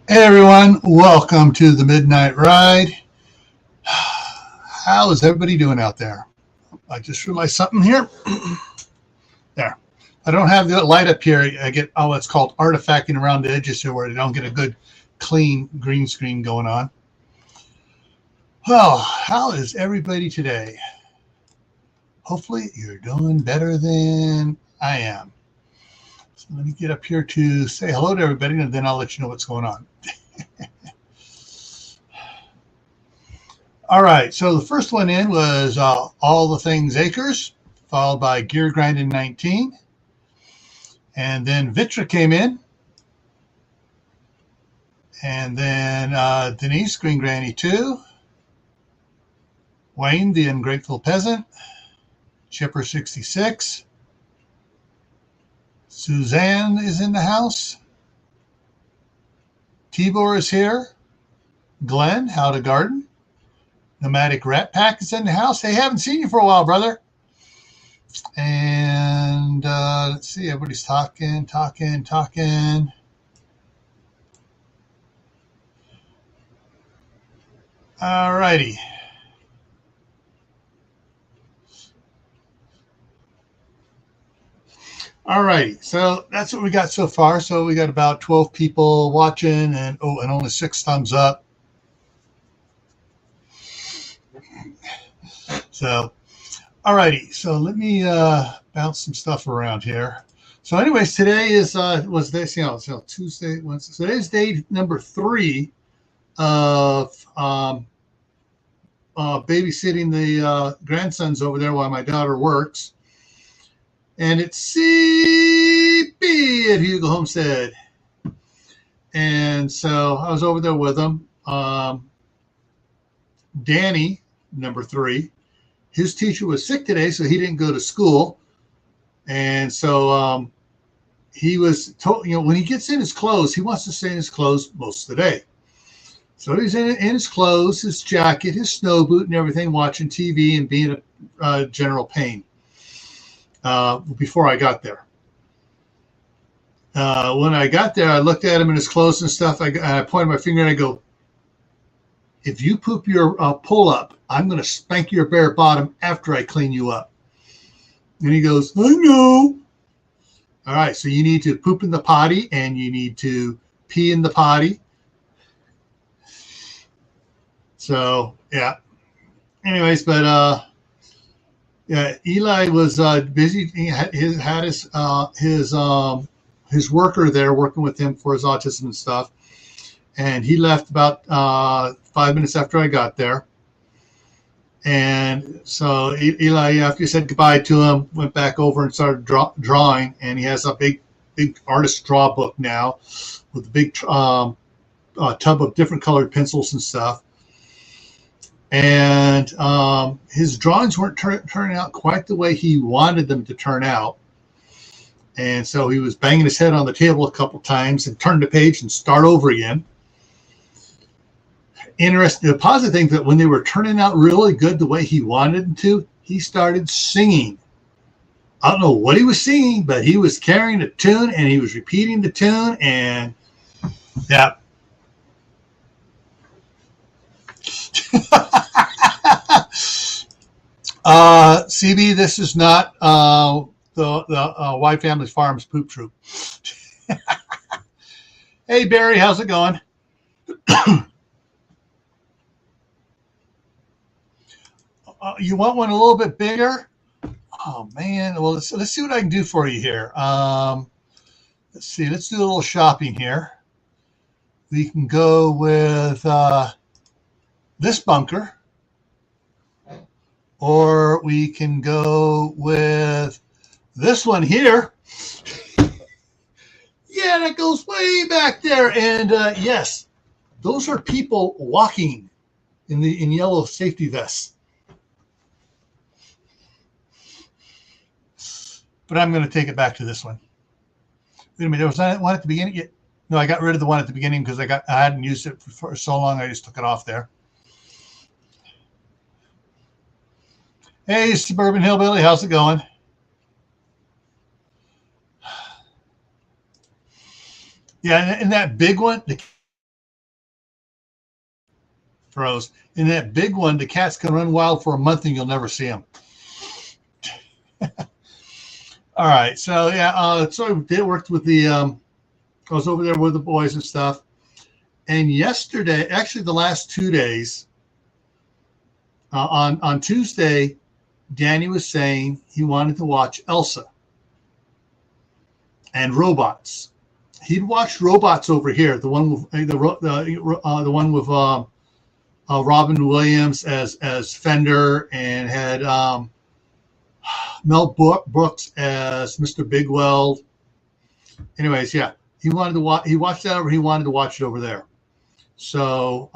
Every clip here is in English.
Hey everyone, welcome to the Midnight Ride. How is everybody doing out there? I just realized something here. There. I don't have the light up here. I get, it's called artifacting around the edges here where I don't get a good clean green screen going on. Well, how is everybody today? Hopefully you're doing better than I am. So let me get up here to say hello to everybody and then I'll let you know what's going on. All right, so the first one in was All the Things Acres, followed by Gear Grinding 19. And then Vitra came in. And then Denise, Green Granny 2. Wayne, the Ungrateful Peasant. Chipper 66. Suzanne is in the house. Tibor is here. Glenn, How to Garden. Nomadic Rat Pack is in the house. Hey, haven't seen you for a while, brother. And let's see, everybody's talking. All righty. All righty. So that's what we got so far. So we got about 12 people watching and only 6 thumbs up. So, all righty. So let me bounce some stuff around here. So, anyways, today was this, Tuesday, Wednesday. Today's day number 3 of babysitting the grandsons over there while my daughter works. And it's CB at Hugo Homestead. And so I was over there with them. Danny, number 3. His teacher was sick today, so he didn't go to school. And so he was told, when he gets in his clothes, he wants to stay in his clothes most of the day. So he's in his clothes, his jacket, his snow boot and everything, watching TV and being a general pain before I got there. When I got there, I looked at him in his clothes and stuff. I pointed my finger and I go, if you poop your pull-up, I'm going to spank your bare bottom after I clean you up. And he goes, I know. All right, so you need to poop in the potty and you need to pee in the potty. So, yeah. Anyways, but yeah, Eli was busy. He had his worker there working with him for his autism and stuff. And he left about 5 minutes after I got there. And so Eli, after he said goodbye to him, went back over and started drawing. And he has a big artist draw book now with a big tub of different colored pencils and stuff. And his drawings weren't turning out quite the way he wanted them to turn out. And so he was banging his head on the table a couple times and turned the page and start over again. Interesting. The positive thing that when they were turning out really good the way he wanted them to, he started singing. I don't know what he was singing, but he was carrying a tune and he was repeating the tune. And yeah. CB, this is not the White Family Farms poop troop. Hey, Barry, how's it going? You want one a little bit bigger? Oh, man. Well, let's see what I can do for you here. Let's see. Let's do a little shopping here. We can go with this bunker. Or we can go with this one here. Yeah, that goes way back there. And yes, those are people walking in yellow safety vests. But I'm going to take it back to this one. Wait a minute, there was one at the beginning. No, I got rid of the one at the beginning because I hadn't used it for so long. I just took it off there. Hey, Suburban Hillbilly, how's it going? Yeah, and that big one, the froze. And that big one, the cats can run wild for a month and you'll never see them. All right, so yeah, so I did worked with the. I was over there with the boys and stuff. And yesterday, actually, the last 2 days, on Tuesday, Danny was saying he wanted to watch Elsa and Robots. He'd watched Robots over here, the one with the one with Robin Williams as Fender, and had Mel Brooks as Mr. Bigweld. Anyways, yeah, he wanted to watch. He watched that over. He wanted to watch it over there. So,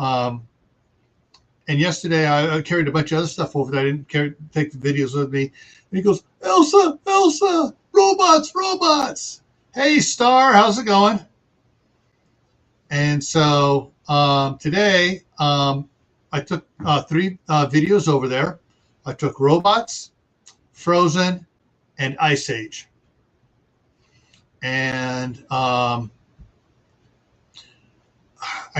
and yesterday I carried a bunch of other stuff over there. I didn't take the videos with me. And he goes, Elsa, robots. Hey, Star, how's it going? And so today I took 3 videos over there. I took Robots, Frozen, and Ice Age. And I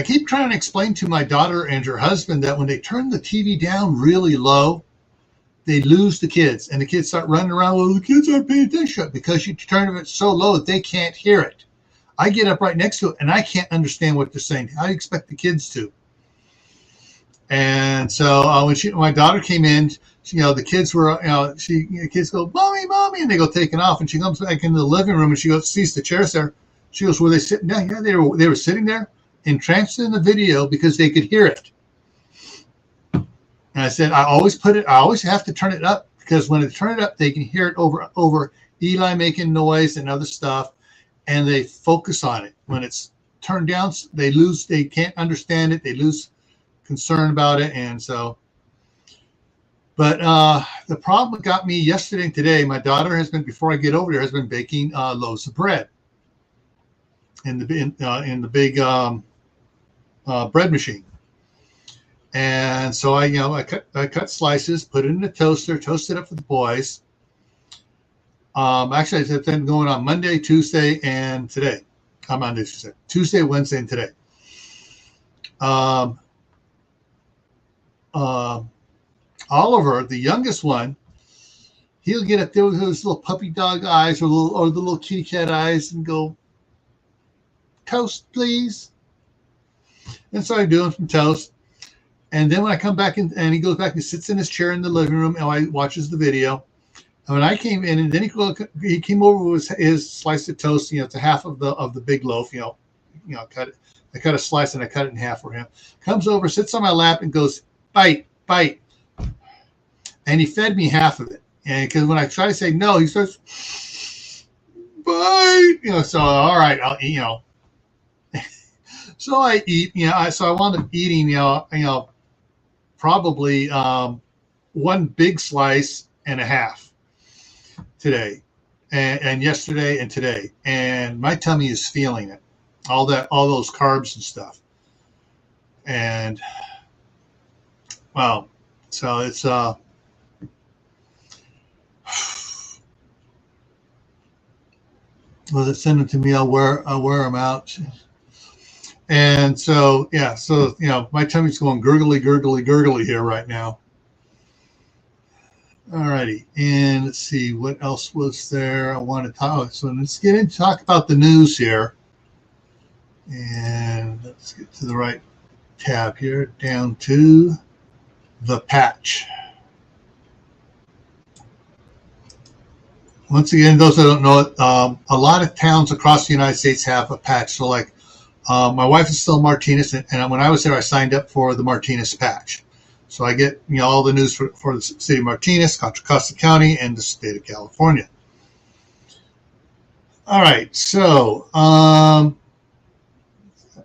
keep trying to explain to my daughter and her husband that when they turn the TV down really low, they lose the kids. And the kids start running around. Well, the kids aren't paying attention because you turn it so low that they can't hear it. I get up right next to it, and I can't understand what they're saying. How do you expect the kids to? And so when my daughter came in, the kids were, the kids go, mommy, and they go taking off. And she comes back into the living room, and she goes, sees the chairs there. She goes, were they sitting down? Yeah, they were sitting there, entranced in the video because they could hear it. And I said, I always have to turn it up because when they turn it up, they can hear it over Eli making noise and other stuff, and they focus on it. When it's turned down, they can't understand it, they lose concern about it. And so, but the problem that got me yesterday and today, my daughter has been, before I get over there, has been baking loaves of bread in the big bread machine. And so I cut slices, put it in the toaster, toast it up for the boys. Actually, it's been going on Monday, Tuesday, and today. Monday, Tuesday, Wednesday, and today. Oliver, the youngest one, he'll get up there with his little puppy dog eyes or the little kitty cat eyes and go, toast, please. And so I do him some toast. And then when I come back in, and he goes back and sits in his chair in the living room, and I watches the video. And when I came in, and then he came over with his slice of toast. It's a half of the big loaf. Cut it. I cut a slice and I cut it in half for him. Comes over, sits on my lap, and goes, bite. And he fed me half of it. And because when I try to say no, he starts, bite. So all right, I'll eat. So I eat. So I wound up eating. Probably one big slice and a half today, and yesterday and today, and my tummy is feeling it. All those carbs and stuff, and wow. So it's well, they send them to me. I'll wear them out. And so, yeah, so, my tummy's going gurgly here right now. All righty. And let's see, what else was there I want to talk. So let's get into talk about the news here. And let's get to the right tab here, down to the patch. Once again, those that don't know it, a lot of towns across the United States have a patch. So like, my wife is still in Martinez, and when I was there, I signed up for the Martinez patch. So I get all the news for the city of Martinez, Contra Costa County, and the state of California. All right, so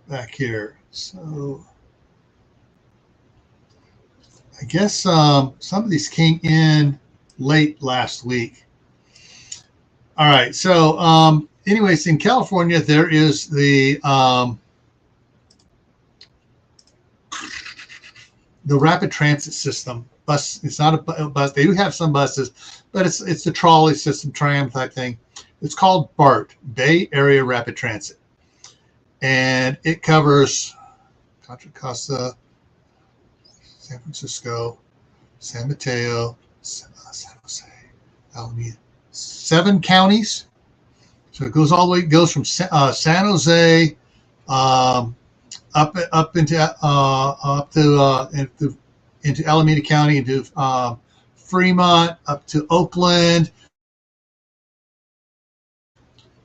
back here. So I guess some of these came in late last week. All right, so anyways, in California, there is the rapid transit system. Bus. It's not a bus. They do have some buses, but it's the trolley system, tram type thing. It's called BART, Bay Area Rapid Transit, and it covers Contra Costa, San Francisco, San Mateo, San Jose, Alameda. 7 counties. So it goes all the way. It goes from San Jose up into Alameda County, into Fremont, up to Oakland.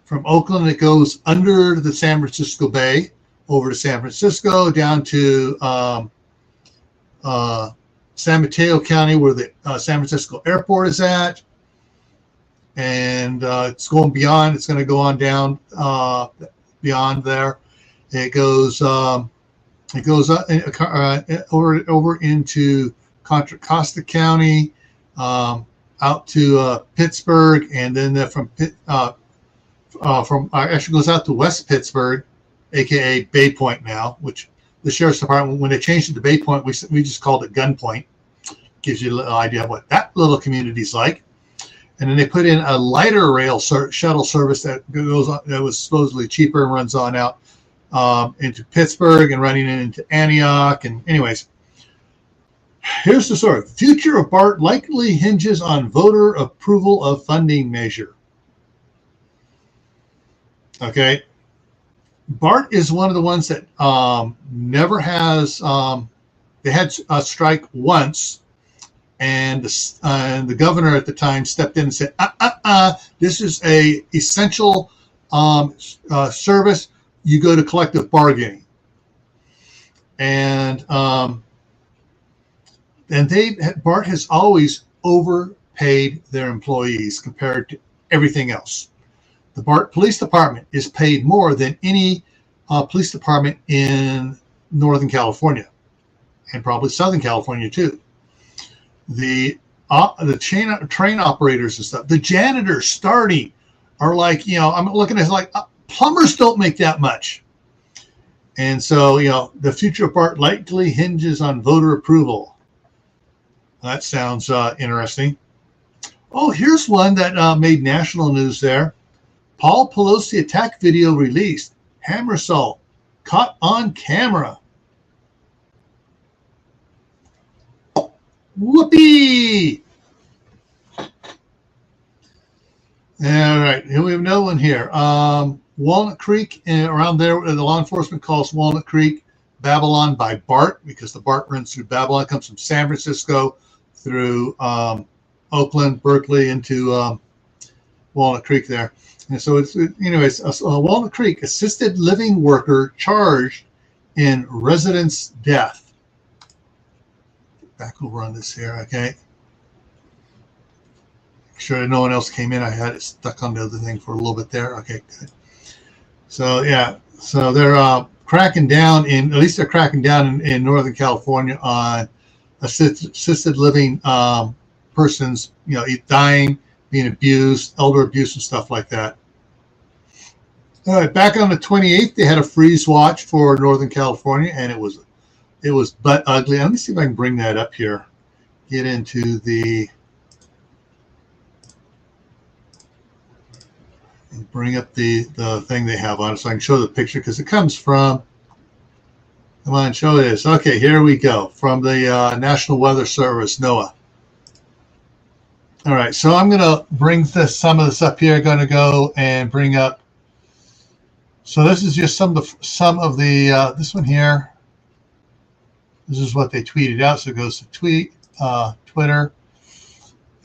From Oakland, it goes under the San Francisco Bay, over to San Francisco, down to San Mateo County, where the San Francisco Airport is at, and it's going beyond. It's going to go on down beyond there. It goes over into Contra Costa County, out to Pittsburgh, and then actually goes out to West Pittsburgh, aka Bay Point now, which the sheriff's department, when they changed it to Bay Point, we just called it Gunpoint. Gives you a little idea of what that little community's like. And then they put in a lighter rail shuttle service that was supposedly cheaper and runs on out into Pittsburgh and running into Antioch. And anyways, here's the story. Future of BART likely hinges on voter approval of funding measure. Okay. BART is one of the ones that never has, they had a strike once, and the governor at the time stepped in and said, this is a essential service. You go to collective bargaining. And BART has always overpaid their employees compared to everything else. The BART Police Department is paid more than any police department in Northern California, and probably Southern California too. The train operators and stuff, the janitors starting are like, I'm looking at it like plumbers don't make that much. And so, the future of BART likely hinges on voter approval. That sounds interesting. Oh, here's one that made national news there. Paul Pelosi attack video released. Hammer assault caught on camera. Whoopee! All right, here we have another one here. Walnut Creek, around there, the law enforcement calls Walnut Creek Babylon by BART, because the BART runs through Babylon, comes from San Francisco through Oakland, Berkeley, into Walnut Creek there. And so anyways, Walnut Creek, assisted living worker charged in resident's death. Back over on this here, okay. Make sure that no one else came in. I had it stuck on the other thing for a little bit there. Okay, good. So yeah, so they're cracking down at least they're cracking down in Northern California on assisted living persons, dying, being abused, elder abuse and stuff like that. All right, back on the 28th, they had a freeze watch for Northern California, and it was butt ugly. Let me see if I can bring that up here. Get into and bring up the thing they have on it so I can show the picture, because it comes from, come on, show this. Okay, here we go, from the National Weather Service, NOAA. All right, so I'm going to bring some of this up here. I'm going to go and bring up. So this is just some of the this one here. This is what they tweeted out. So it goes to Twitter,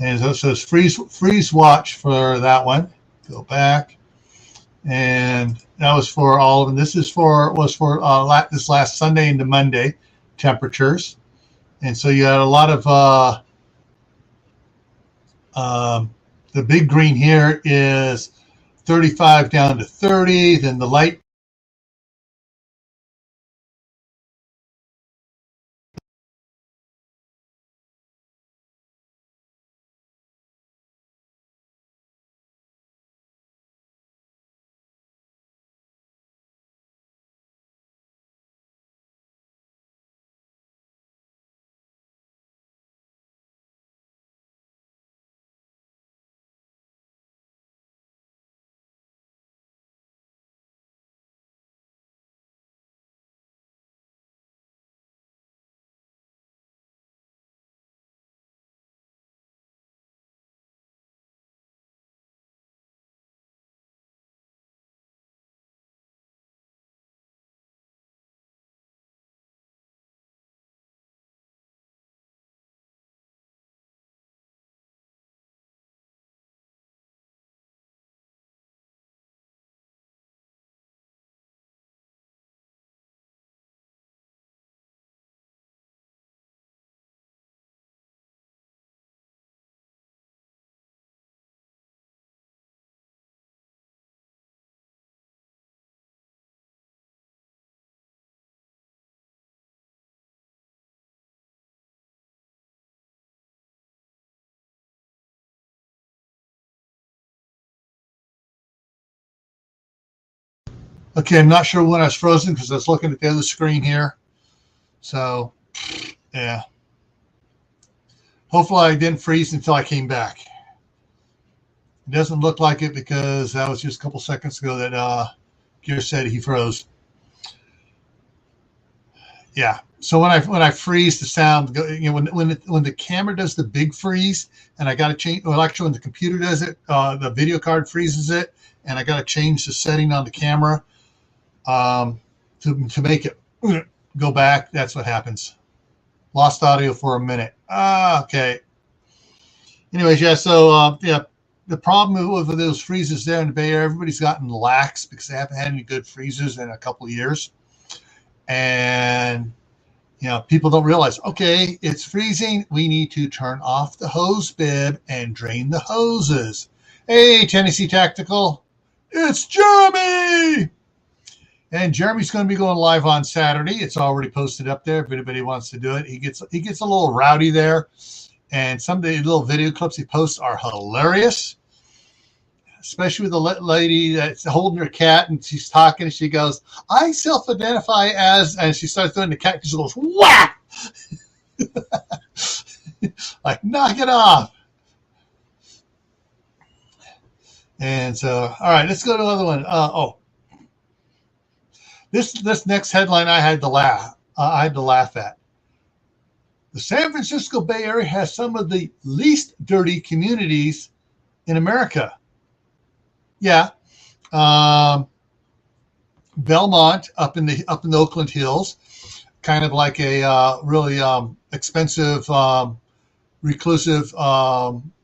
and so it says freeze watch for that one. Go back, and that was for all of them. This was for this last Sunday into Monday temperatures, and so you had a lot of the big green here is 35 down to 30. Then the light Okay, I'm not sure when I was frozen because I was looking at the other screen here. So, yeah. Hopefully I didn't freeze until I came back. It doesn't look like it because that was just a couple seconds ago that Gear said he froze. Yeah. So when I freeze, the sound, when the camera does the big freeze, and I got to change. Well, actually, when the computer does it, the video card freezes it, and I got to change the setting on the camera to make it go back. That's what happens. Lost audio for a minute. Okay. Anyways, yeah. So yeah, the problem with those freezes there in the Bay Area, everybody's gotten lax because they haven't had any good freezers in a couple of years, and people don't realize, okay, it's freezing. We need to turn off the hose bib and drain the hoses. Hey, Tennessee Tactical, it's Jeremy. And Jeremy's going to be going live on Saturday. It's already posted up there if anybody wants to do it. He gets a little rowdy there. And some of the little video clips he posts are hilarious, especially with the lady that's holding her cat and she's talking and she goes, I self-identify as, and she starts doing the cat. She goes, whack! Like, knock it off. And so, all right, let's go to another one. This next headline I had to laugh. At. The San Francisco Bay Area has some of the least dirty communities in America. Yeah, Belmont up in the Oakland Hills, kind of like a really expensive, reclusive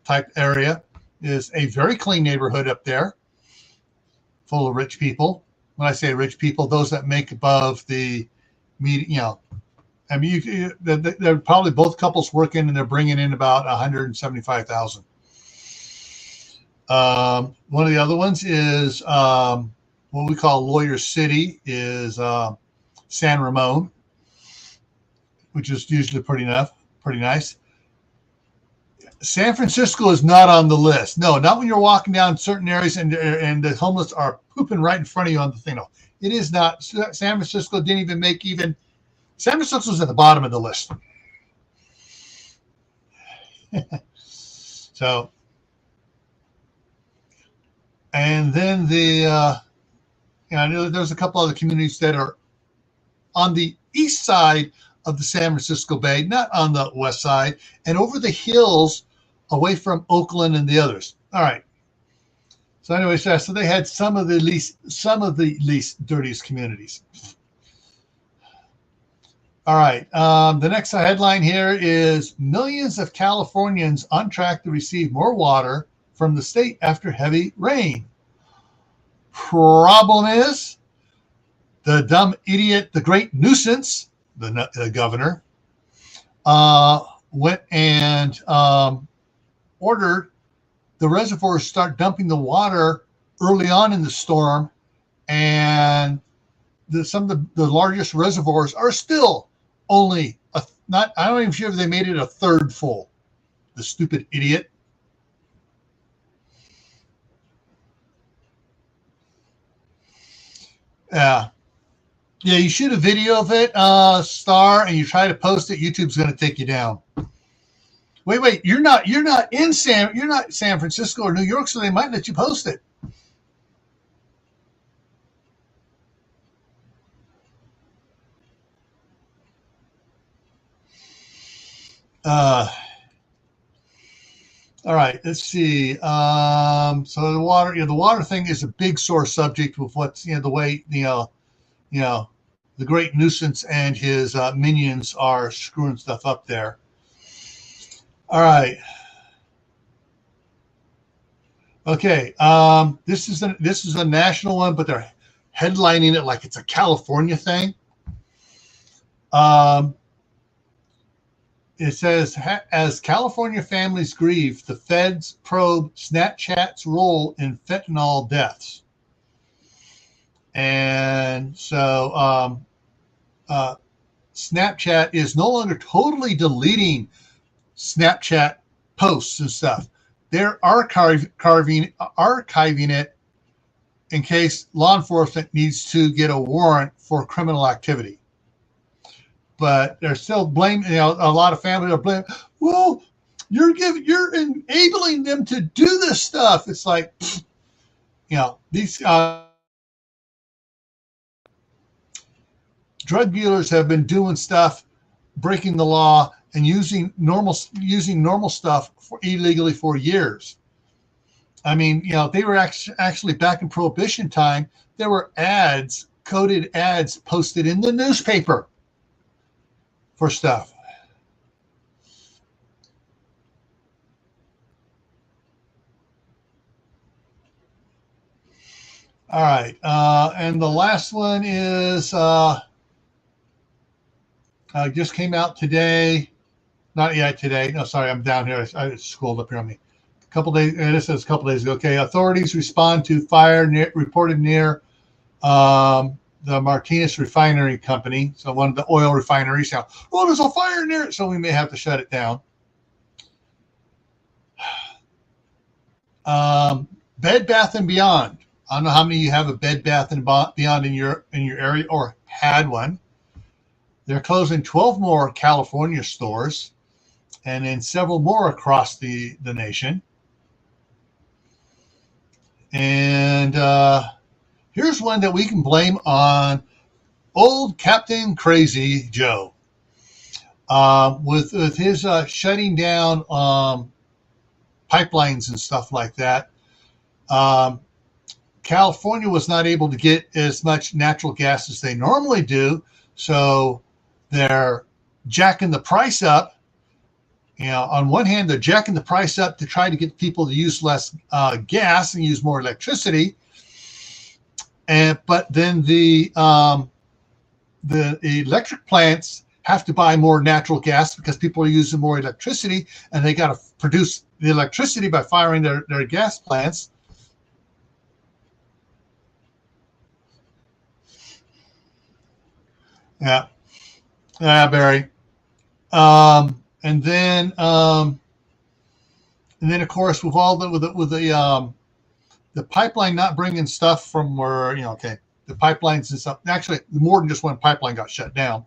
type area, is a very clean neighborhood up there, full of rich people. When I say rich people, those that make above the median, I mean, they're probably both couples working and they're bringing in about $175,000. One of the other ones is what we call Lawyer City is San Ramon, which is usually pretty nice. San Francisco is not on the list. No, not when you're walking down certain areas and the homeless are pooping right in front of you on the thing. No, it is not. San Francisco didn't even make even. San Francisco's at the bottom of the list. So, and then I know there's a couple other communities that are on the east side of the San Francisco Bay, not on the west side, and over the hills away from Oakland and the others. All right. So anyway, so they had some of the least dirtiest communities. All right. The next headline here is millions of Californians on track to receive more water from the state after heavy rain. Problem is, the dumb idiot, the great nuisance, the governor, went and ordered the reservoirs start dumping the water early on in the storm, and some of the largest reservoirs are still only I don't even sure if they made it a third full. The stupid idiot. Yeah, you shoot a video of it, Star, and you try to post it. YouTube's going to take you down. Wait, you're not San Francisco or New York, so they might let you post it. All right, let's see. So the water thing is a big sore subject with what's the way the great nuisance and his minions are screwing stuff up there. All right. Okay. This is a national one, but they're headlining it like it's a California thing. It says, as California families grieve, the feds probe Snapchat's role in fentanyl deaths. And so Snapchat is no longer totally deleting Snapchat posts and stuff. They're archiving it in case law enforcement needs to get a warrant for criminal activity. But they're still blaming, a lot of families are blaming, well, you're enabling them to do this stuff. It's like, these drug dealers have been doing stuff, breaking the law, and using normal stuff illegally for years. I mean, they were actually back in Prohibition time. There were coded ads posted in the newspaper for stuff. All right, and the last one is just came out today. Not yet today. No, sorry, I'm down here. I scrolled up here on me. A couple days. This says a couple days ago. Okay, authorities respond to fire reported near the Martinez Refinery Company. So one of the oil refineries. Now, there's a fire near it, so we may have to shut it down. Bed Bath and Beyond. I don't know how many of you have a Bed Bath and Beyond in your area or had one. They're closing 12 more California stores and then several more across the nation. And here's one that we can blame on old Captain Crazy Joe with his shutting down pipelines and stuff like that. California was not able to get as much natural gas as they normally do, so they're jacking the price up. On one hand, they're jacking the price up to try to get people to use less gas and use more electricity. But then the electric plants have to buy more natural gas because people are using more electricity, and they got to produce the electricity by firing their gas plants. Yeah, Barry. And then of course, with all the pipeline not bringing stuff from where the pipelines and stuff. Actually, more than just one pipeline got shut down.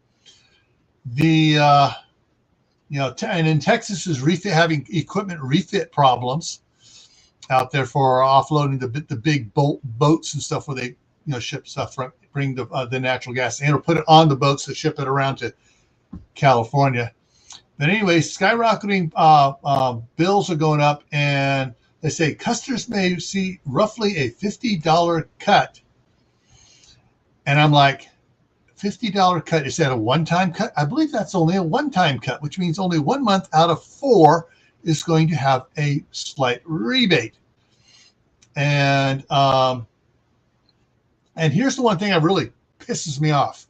And in Texas is having equipment refit problems out there for offloading the big boats and stuff where they ship stuff from, bring the natural gas and put it on the boats to ship it around to California. But anyway, skyrocketing bills are going up, and they say customers may see roughly a $50 cut. And I'm like, $50 cut, is that a one-time cut? I believe that's only a one-time cut, which means only 1 month out of 4 is going to have a slight rebate. And here's the one thing that really pisses me off.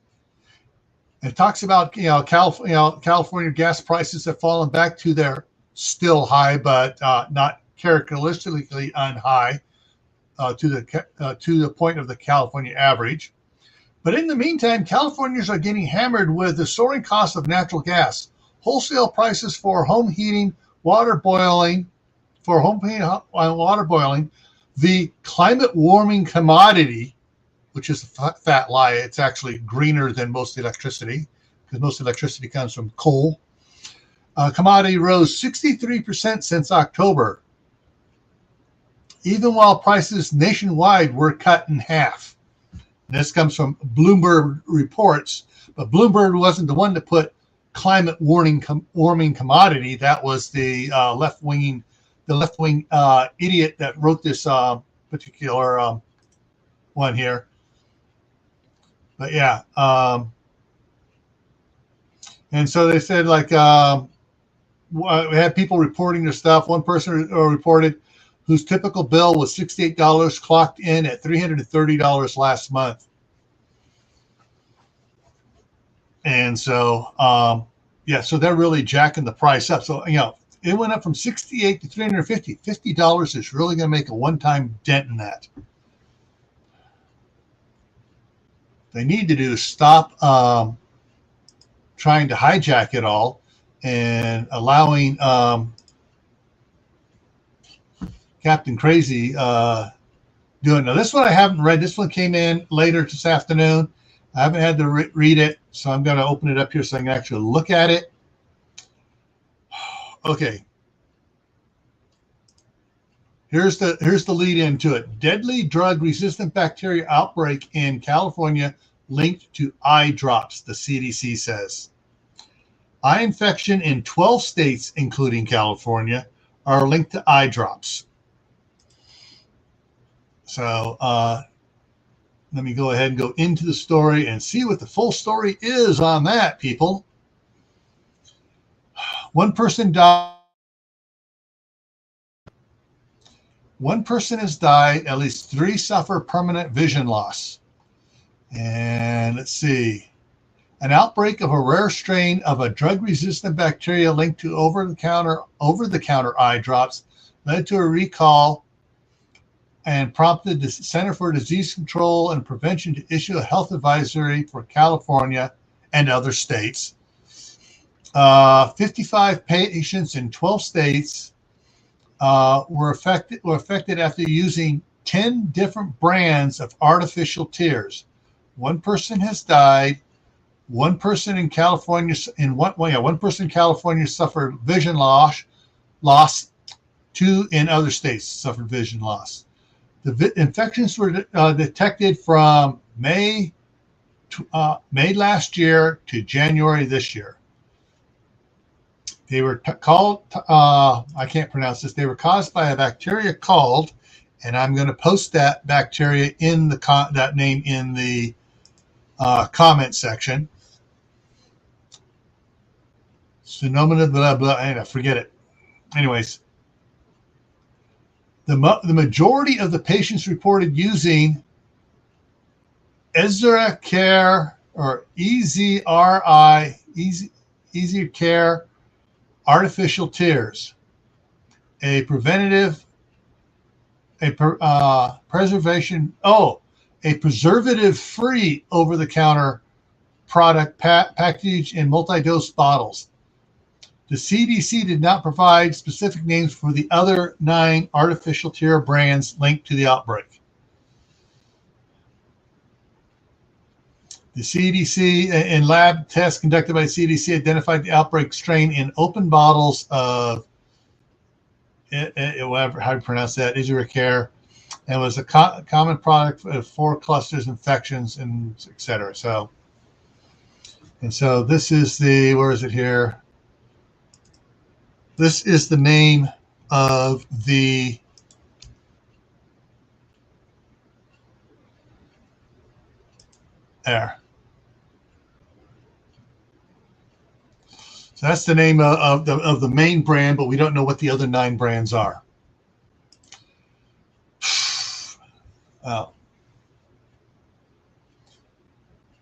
It talks about California gas prices have fallen back to their still high, but not characteristically unhigh to the point of the California average. But in the meantime, Californians are getting hammered with the soaring cost of natural gas. Wholesale prices for home heating, water boiling, the climate warming commodity, which is a fat lie. It's actually greener than most electricity because most electricity comes from coal. Commodity rose 63% since October, even while prices nationwide were cut in half. And this comes from Bloomberg reports, but Bloomberg wasn't the one that put climate warming commodity. That was the left-wing idiot that wrote this particular one here. But yeah, and so they said we had people reporting their stuff. One person reported whose typical bill was $68, clocked in at $330 last month. And so, so they're really jacking the price up. So, it went up from $68 to $350. $50 is really going to make a one-time dent in that. They need to do is stop trying to hijack it all and allowing Captain Crazy doing. Now, this one I haven't read. This one came in later this afternoon. I haven't had to read it, so I'm going to open it up here so I can actually look at it. Okay. Here's the lead into it. Deadly drug-resistant bacteria outbreak in California linked to eye drops, the CDC says. Eye infection in 12 states, including California, are linked to eye drops. So let me go ahead and go into the story and see what the full story is on that, people. One person died. One person has died. At least 3 suffer permanent vision loss. And let's see. An outbreak of a rare strain of a drug-resistant bacteria linked to over-the-counter eye drops led to a recall and prompted the Center for Disease Control and Prevention to issue a health advisory for California and other states. 55 patients in 12 states were affected after using 10 different brands of artificial tears. One person has died. One person in California suffered vision loss. 2 in other states suffered vision loss. The infections were detected from May last year to January this year. They were called, I can't pronounce this, they were caused by a bacteria called, and I'm going to post that bacteria in that name in the comment section. Phenomena, blah, blah, and forget it. Anyways, the majority of the patients reported using Ezra Care or EZRI, Easy Care artificial tears, a preservative-free over-the-counter product packaged in multi-dose bottles. The CDC did not provide specific names for the other 9 artificial tear brands linked to the outbreak. The CDC in lab tests conducted by CDC identified the outbreak strain in open bottles of whatever, how do you pronounce that, Isaricare, and was a common product of 4 clusters infections and et cetera. So this is the, where is it here? This is the name of the there. So that's the name of the main brand, but we don't know what the other 9 brands are.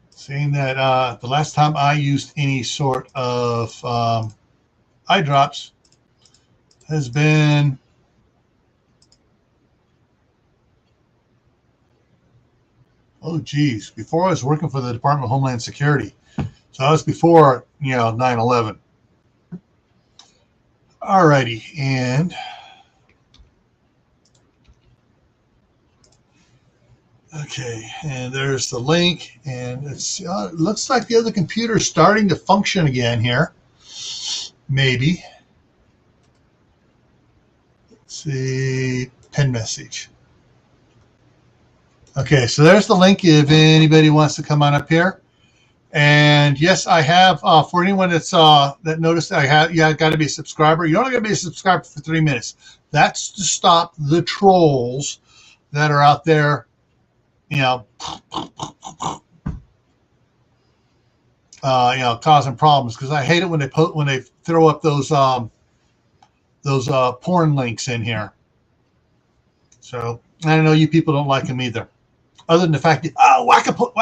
Saying that the last time I used any sort of eye drops has been before I was working for the Department of Homeland Security. So that was before 9/11. Alrighty, and okay, and there's the link, and it looks like the other computer is starting to function again here. Maybe. Let's see, pen message. Okay, so there's the link if anybody wants to come on up here. And yes, I have, for anyone that noticed, I have, got to be a subscriber. You only got to be a subscriber for 3 minutes. That's to stop the trolls that are out there, causing problems. Because I hate it when they throw up those porn links in here. So I know you people don't like them either. Other than the fact that, whack-a-troll.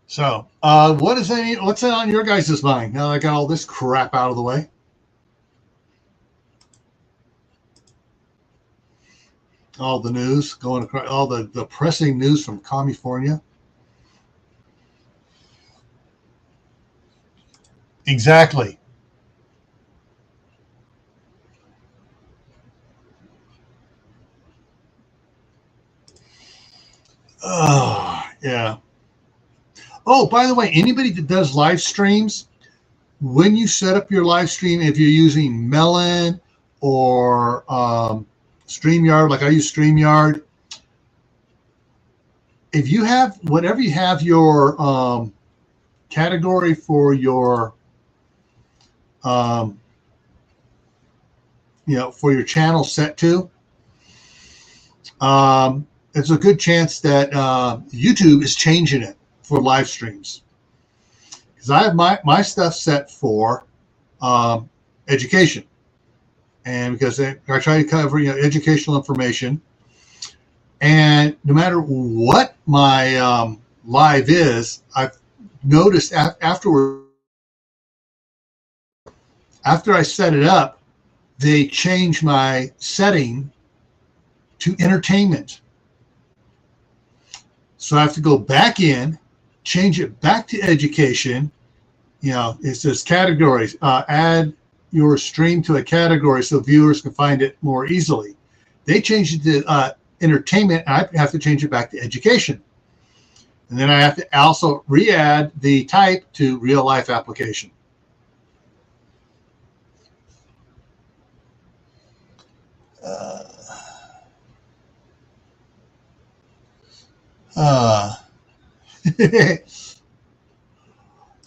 So, what's on your guys' mind now that I got all this crap out of the way? All the news going across, all the pressing news from California. Exactly. Oh, yeah. Oh, by the way, anybody that does live streams, when you set up your live stream, if you're using Melon or StreamYard, like I use StreamYard, if you have whatever you have your category for your um, for your channel set to, there's a good chance that YouTube is changing it for live streams. Because I have my stuff set for education, and because I try to cover educational information, and no matter what my live is, I've noticed afterward, after I set it up, they change my setting to entertainment. So I have to go back in, change it back to education. It says categories, add your stream to a category so viewers can find it more easily. They changed it to entertainment, and I have to change it back to education. And then I have to also re-add the type to real life application.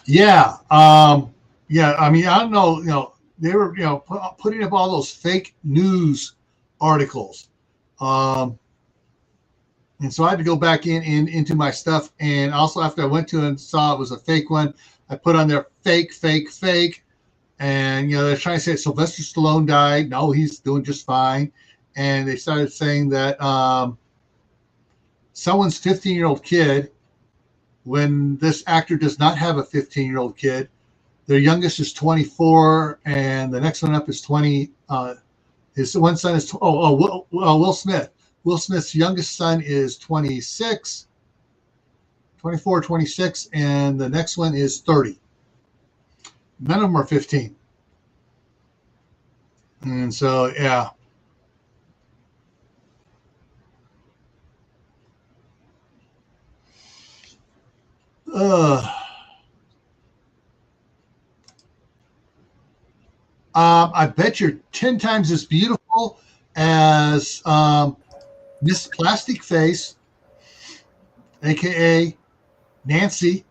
Yeah. Yeah. I mean, I don't know. They were, putting up all those fake news articles. And so I had to go back into my stuff. And also after I went to and saw it was a fake one, I put on there fake. And, they're trying to say Sylvester Stallone died. No, he's doing just fine. And they started saying that someone's 15-year-old kid, when this actor does not have a 15-year-old kid, their youngest is 24, and the next one up is 20. His one son is Will Smith. Will Smith's youngest son is 26, 24, 26, and the next one is 30. None of them are 15. And so, yeah. I bet you're 10 times as beautiful as Miss Plastic Face, aka Nancy.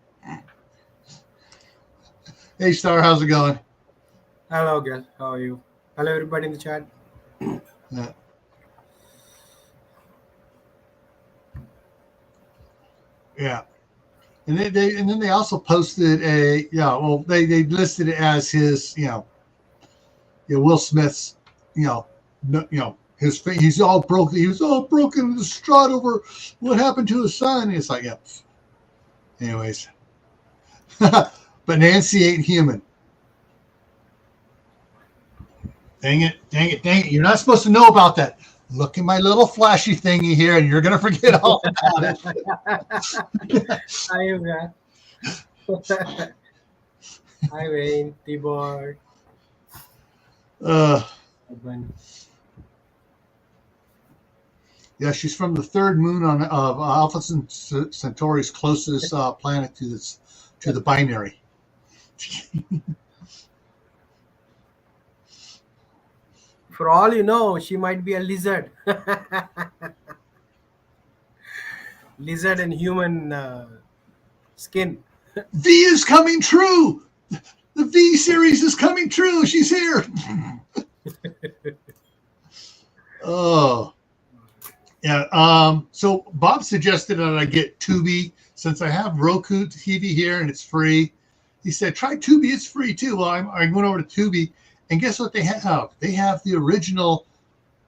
Hey, Star, how's it going? Hello, girl. How are you? Hello, everybody in the chat. Yeah. Yeah. And then they also posted they listed it as his Will Smith's his face, he's all broken. He was all broken and distraught over what happened to his son. And it's like, yeah. Anyways, but Nancy ain't human. Dang it! You're not supposed to know about that. Look at my little flashy thingy here, and you're gonna forget all about it. Hi, Uga. Hi, Wayne, Tibor. Yeah, she's from the third moon of Alpha Centauri's closest planet to the binary. For all you know, she might be a lizard. Lizard and human skin. V is coming true. The V series is coming true. She's here. Oh. Yeah. So Bob suggested that I get Tubi since I have Roku TV here and it's free. He said, try Tubi. It's free too. Well, I went over to Tubi, and guess what they have? They have the original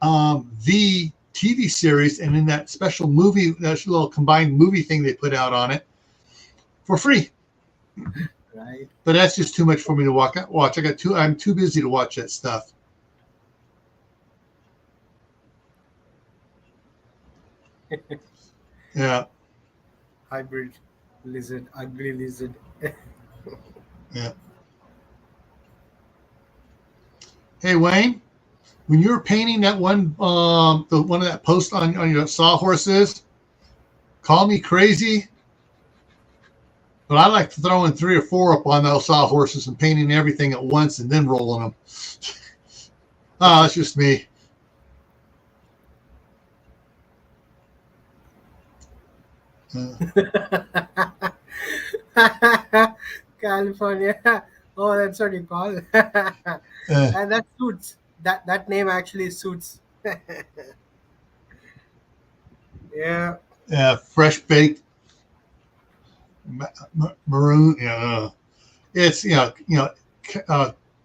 V TV series, and in that special movie, that little combined movie thing they put out on it for free. Right. But that's just too much for me to watch. I'm too busy to watch that stuff. Yeah. Hybrid lizard, ugly lizard. Yeah. Hey Wayne, when you were painting that one, the one of that post on your sawhorses, call me crazy, but I like throwing 3 or 4 up on those sawhorses and painting everything at once and then rolling them. Oh, that's just me. California. Oh, that's what you call it. And that suits. That name actually suits. Yeah. Fresh baked maroon. It's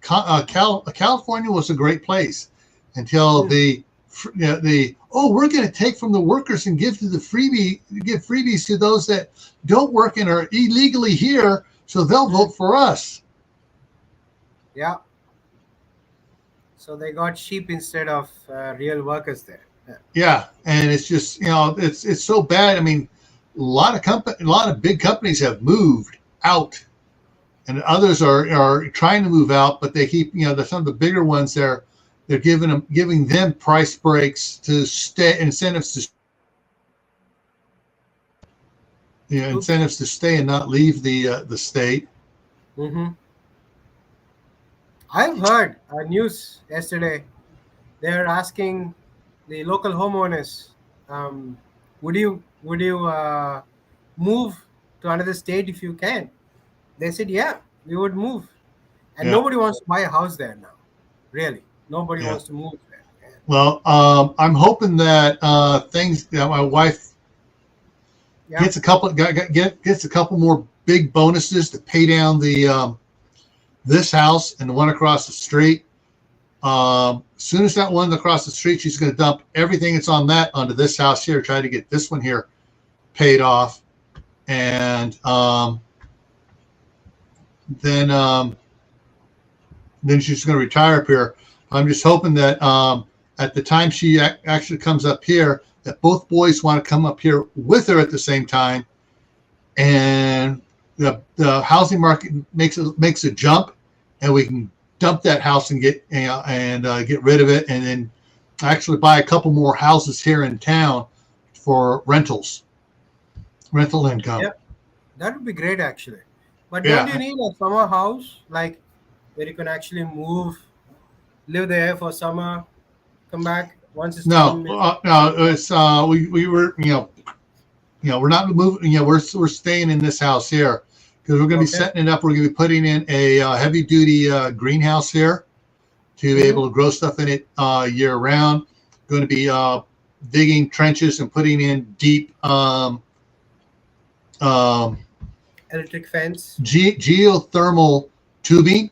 California was a great place until we're going to take from the workers and give freebies to those that don't work and are illegally here, so they'll vote for us. Yeah. So they got sheep instead of real workers there. Yeah, and it's just it's so bad. I mean, a lot of big companies have moved out, and others are trying to move out, but they keep some of the bigger ones they're giving them price breaks to stay, incentives to stay and not leave the state. Mm-hmm. I've heard news yesterday. They're asking the local homeowners, would you move to another state if you can? They said, yeah, we would move. And nobody wants to buy a house there now. Really, nobody wants to move there. Yeah. Well, I'm hoping that my wife gets a couple more big bonuses to pay down the this house and the one across the street. As soon as that one across the street, she's going to dump everything that's on that onto this house here, try to get this one here paid off, and then she's going to retire up here. I'm just hoping that at the time she actually comes up here, that both boys want to come up here with her at the same time, and the housing market makes a jump, and we can dump that house and get rid of it, and then actually buy a couple more houses here in town for rental income. Yeah, that would be great actually. But don't you need a summer house, like where you can actually move, live there for summer, come back once it's no. It's we were we're not moving. We're staying in this house here because we're going to be setting it up. We're going to be putting in a heavy duty greenhouse here to be able to grow stuff in it year round. Going to be digging trenches and putting in deep electric fence, geothermal tubing,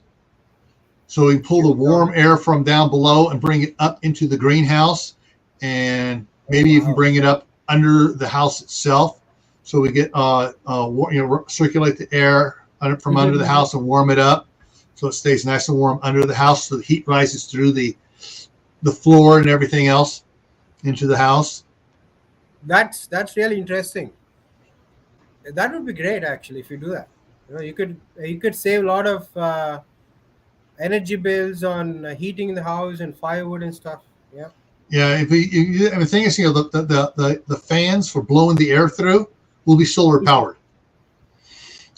so we can pull the warm air from down below and bring it up into the greenhouse, and maybe even bring it up under the house itself, so we get circulate the air from under the house and warm it up, so it stays nice and warm under the house, so the heat rises through the floor and everything else into the house. That's really interesting. That would be great actually if you do that. You could save a lot of energy bills on heating the house and firewood and stuff. Yeah. Yeah. And the thing is, the fans for blowing the air through will be solar powered.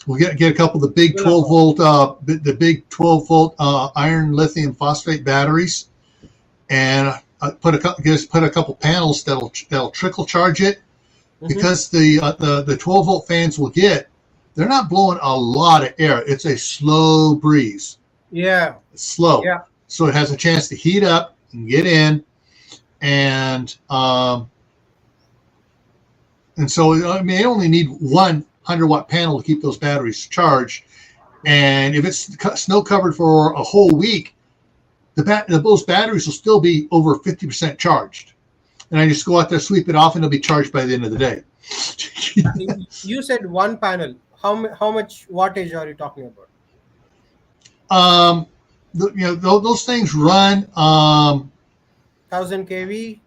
We'll get a couple of the big 12 volt iron lithium phosphate batteries, and put a couple panels that'll trickle charge it, because the 12 volt fans they're not blowing a lot of air. It's a slow breeze. Yeah. It's slow. Yeah. So it has a chance to heat up and get in, and so they only need 100-watt panel to keep those batteries charged. And if it's snow covered for a whole week, those batteries will still be over 50% charged. And I just go out there, sweep it off, and it'll be charged by the end of the day. You said one panel. How much wattage are you talking about? Those things run 1000 kV.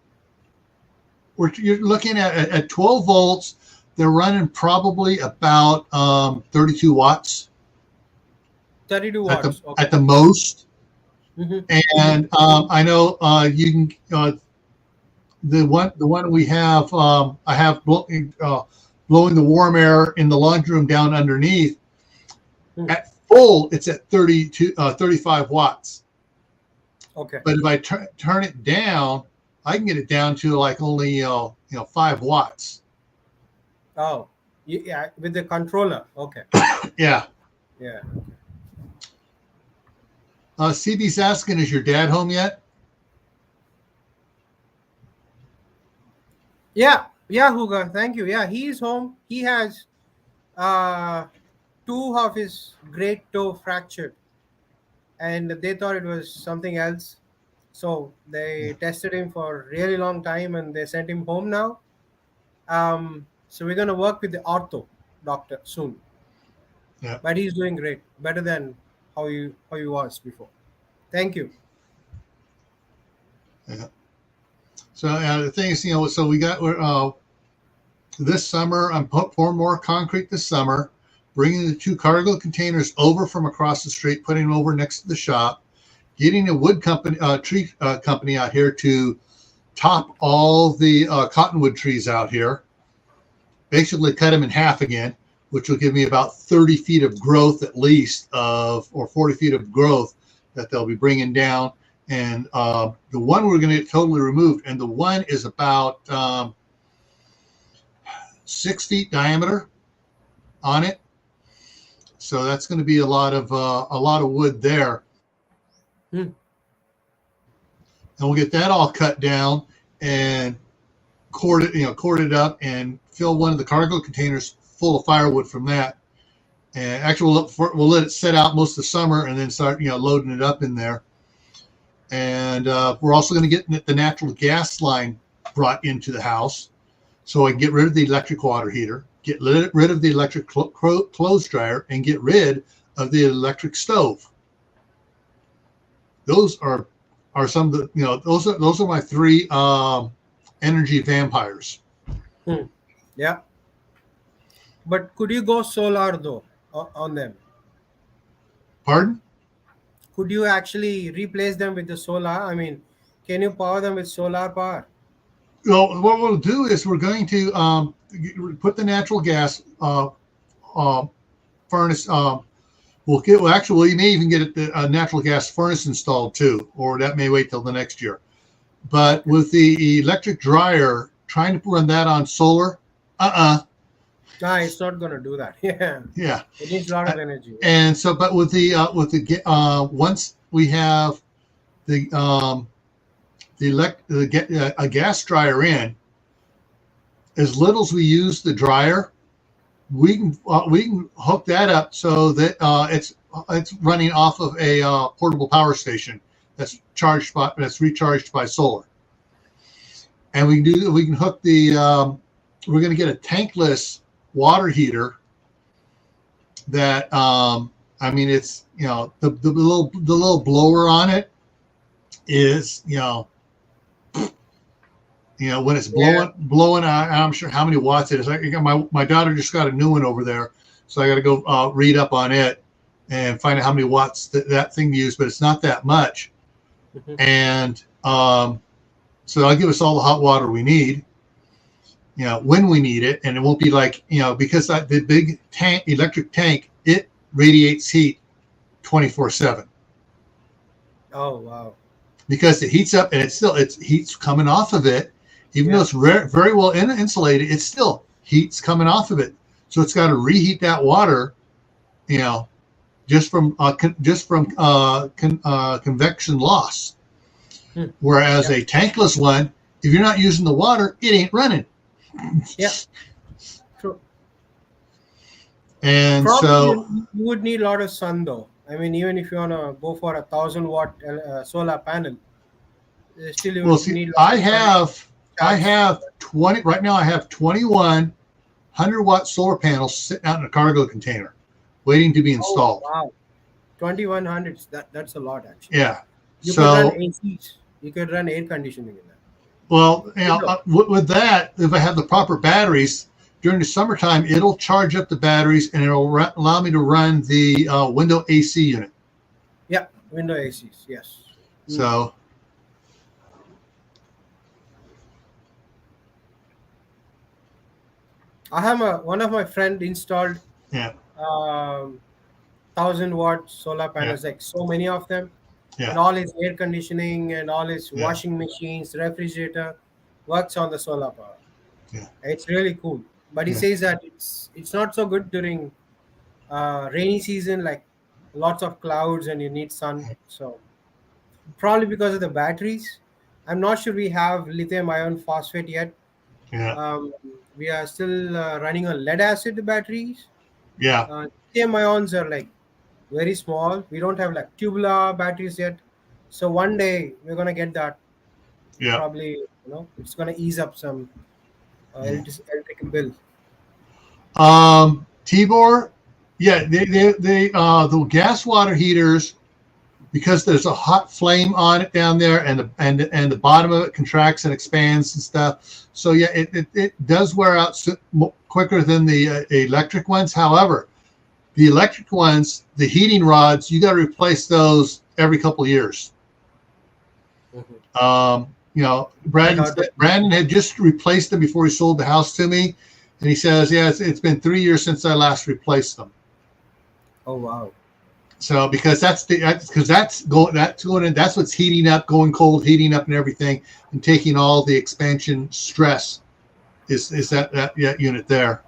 You're looking at 12 volts. They're running probably about 32 watts. 32 watts at the most. Mhm. And I know you can the one we have I have blowing the warm air in the laundry room down underneath. Hmm. At full, it's at 35 watts. Okay. But if I turn it down, I can get it down to like only 5 watts. Oh, yeah, with the controller. Okay. Yeah. Yeah. CB's asking, is your dad home yet? Yeah. Yeah, Huga. Thank you. Yeah, he is home. He has uh two of his great toe fractured, and they thought it was something else. So Yeah. they tested him for a really long time, and they sent him home now. So we're gonna work with the ortho doctor soon. Yeah. But he's doing great, better than how he was before. Thank you. Yeah. So the thing is, so we got this summer. I'm pouring more concrete this summer, bringing the 2 cargo containers over from across the street, putting them over next to the shop, getting a wood company, tree company out here to top all the cottonwood trees out here. Basically, cut them in half again, which will give me about 30 feet of growth at least, or 40 feet of growth that they'll be bringing down. And the one we're going to get totally removed, and the one is about 6 feet diameter on it. So that's going to be a lot of wood there, Hmm. and we'll get that all cut down and cord it up, and fill one of the cargo containers full of firewood from that. And actually, we'll let it set out most of the summer, and then start loading it up in there. And we're also going to get the natural gas line brought into the house, so I can get rid of the electric water heater, get rid of the electric clothes dryer, and get rid of the electric stove. Those are some of the those are my 3 energy vampires. Hmm. Yeah. But could you go solar though on them? Pardon? Could you actually replace them with the solar? I mean, can you power them with solar power? Well, what we'll do is we're going to put the natural gas uh, furnace. We may even get a natural gas furnace installed too, or that may wait till the next year. But with the electric dryer, trying to run that on solar, It's not gonna do that. Yeah, yeah. it needs a lot of energy. And so, but with the once we have the a gas dryer in, as little as we use the dryer, we can hook that up so that it's running off of a portable power station that's recharged by solar. And we can hook the we're going to get a tankless water heater that I mean, it's the little blower on it is when it's blowing, I'm sure how many watts it is. My daughter just got a new one over there, so I got to go read up on it and find out how many watts that thing used, but it's not that much. Mhm. And so that'll give us all the hot water we need, when we need it, and it won't be like, because the big electric tank, it radiates heat 24/7. Oh wow. Because it heats up, and it's heat's coming off of it, even though it's very well insulated. It's still heat's coming off of it, so it's got to reheat that water, just from convection loss. Hmm. Whereas a tankless one, if you're not using the water, it ain't running. Yeah. True. And Probably so you would need a lot of sun though. I mean, even if you wanna go for 1,000 watt solar panel, still you we'll would see. need a lot of sun I charge. have 20 right now. I have 21 100-watt solar panels sitting out in a cargo container, waiting to be Oh installed. wow, 2,100. That's a lot actually. Yeah. You could run So, ACs. You could run air conditioning in that. well, with that, if I have the proper batteries during the summertime, it'll charge up the batteries, and it'll allow me to run the window AC unit. Yeah, window ACs. Yes. So I have one of my friend installed yeah, 1,000-watt solar yeah, panels, like so many of them, and yeah, all his air conditioning and all his yeah, washing machines, refrigerator works on the solar power. yeah, It's really cool. But he yeah, says that it's not so good during rainy season, like lots of clouds and you need sun. So probably because of the batteries. I'm not sure we have lithium ion phosphate yet. yeah, Um, we are still running on lead acid batteries. yeah, Lithium ions are like very small. We don't have like tubular batteries yet. So one day we're gonna get that. yeah, Probably, it's gonna ease up some yeah. electric bill. Tibor, yeah, the gas water heaters, because there's a hot flame on it down there, and the bottom of it contracts and expands and stuff. So yeah, it does wear out quicker than the electric ones. However, the electric ones, the heating rods, you got to replace those every couple of years. Mhm. Like how to, Brandon had just replaced them before he sold the house to me, and he says, yeah, it's been 3 years since I last replaced them. oh wow. So because that's going in, that's what's heating up, going cold, heating up, and everything, and taking all the expansion stress is that unit there.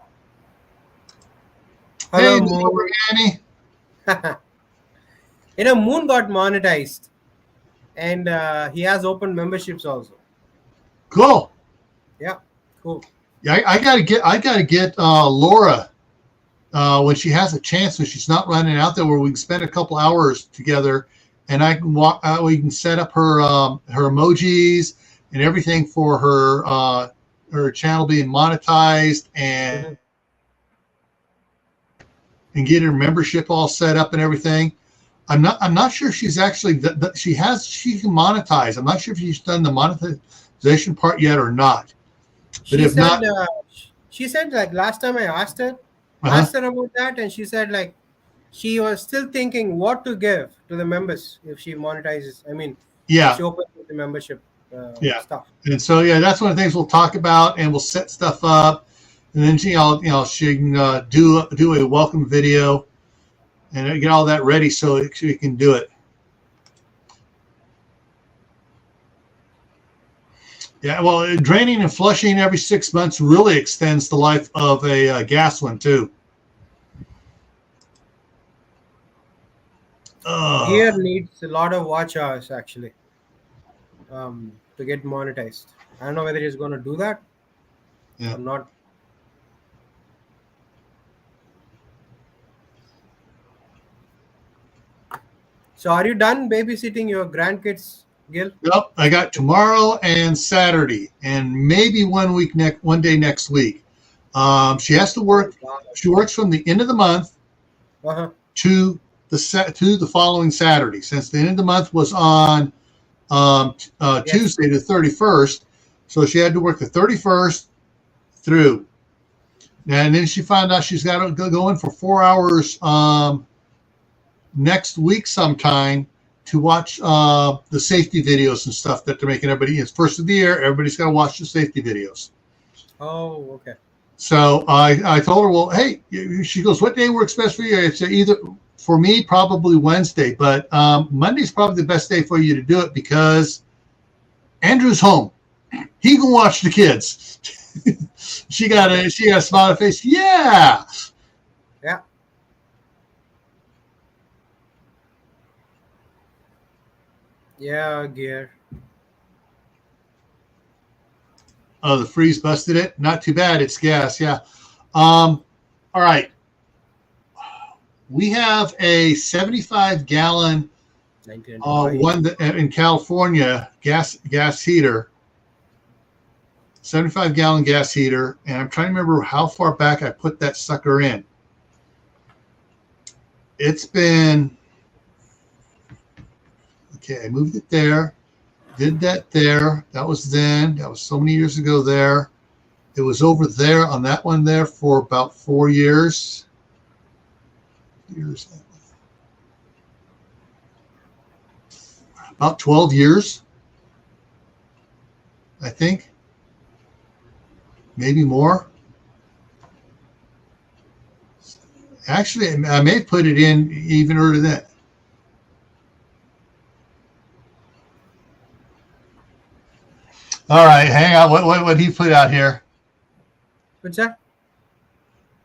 Hello Hey, Moon. Annie. Moon got monetized, and he has open memberships also. Cool. Yeah, cool. Yeah, I gotta get Laura when she has a chance, when she's not running out there, where we can spend a couple hours together, and I can walk. We can set up her emojis and everything for her channel being monetized, Mhm. and get her membership all set up and everything. I'm not sure if she's actually she can monetize. I'm not sure if she's done the monetization part yet or not. But She if said, not, like last time I uh-huh. asked her about that, and she said like she was still thinking what to give to the members if she monetizes. I mean, if Yeah, she opens the membership yeah. stuff. And so yeah, that's one of the things we'll talk about, and we'll set stuff up, and then she can do a welcome video and get all that ready so she can do it. Yeah, well, draining and flushing every 6 months really extends the life of a gas one too. Gear needs a lot of watch hours actually to get monetized. I don't know whether he's going to do that Yeah. or not. So, are you done babysitting your grandkids, Gil? Yep, I got tomorrow and Saturday, and maybe one day next week. She has to work. She works from the end of the month Uh-huh. to the following Saturday. Since the end of the month was on Yes. Tuesday, the 31st, so she had to work the 31st through. And then she found out she's got to go in for 4 hours next week sometime to watch the safety videos and stuff that they're making everybody. It's first of the year. Everybody's got to watch the safety videos. Oh, okay. So I told her, well, hey, she goes, what day works best for you? It's either, for me, probably Wednesday, but Monday's probably the best day for you to do it because Andrew's home. He can watch the kids. She got a smile on her face. Yeah. Yeah. Yeah, gear. Oh, the freeze busted it. Not too bad. It's gas. Yeah. All right. We have a 75-gallon 1995. one that, in California gas heater. 75-gallon gas heater, and I'm trying to remember how far back I put that sucker in. It's been okay. I moved it there, did that there. That was then. That was so many years ago there. It was over there on that one there for about 4 years. about 12 years, I think. Maybe more. Actually, I may put it in even earlier than that. All right, hang on. What he put out here? What's that?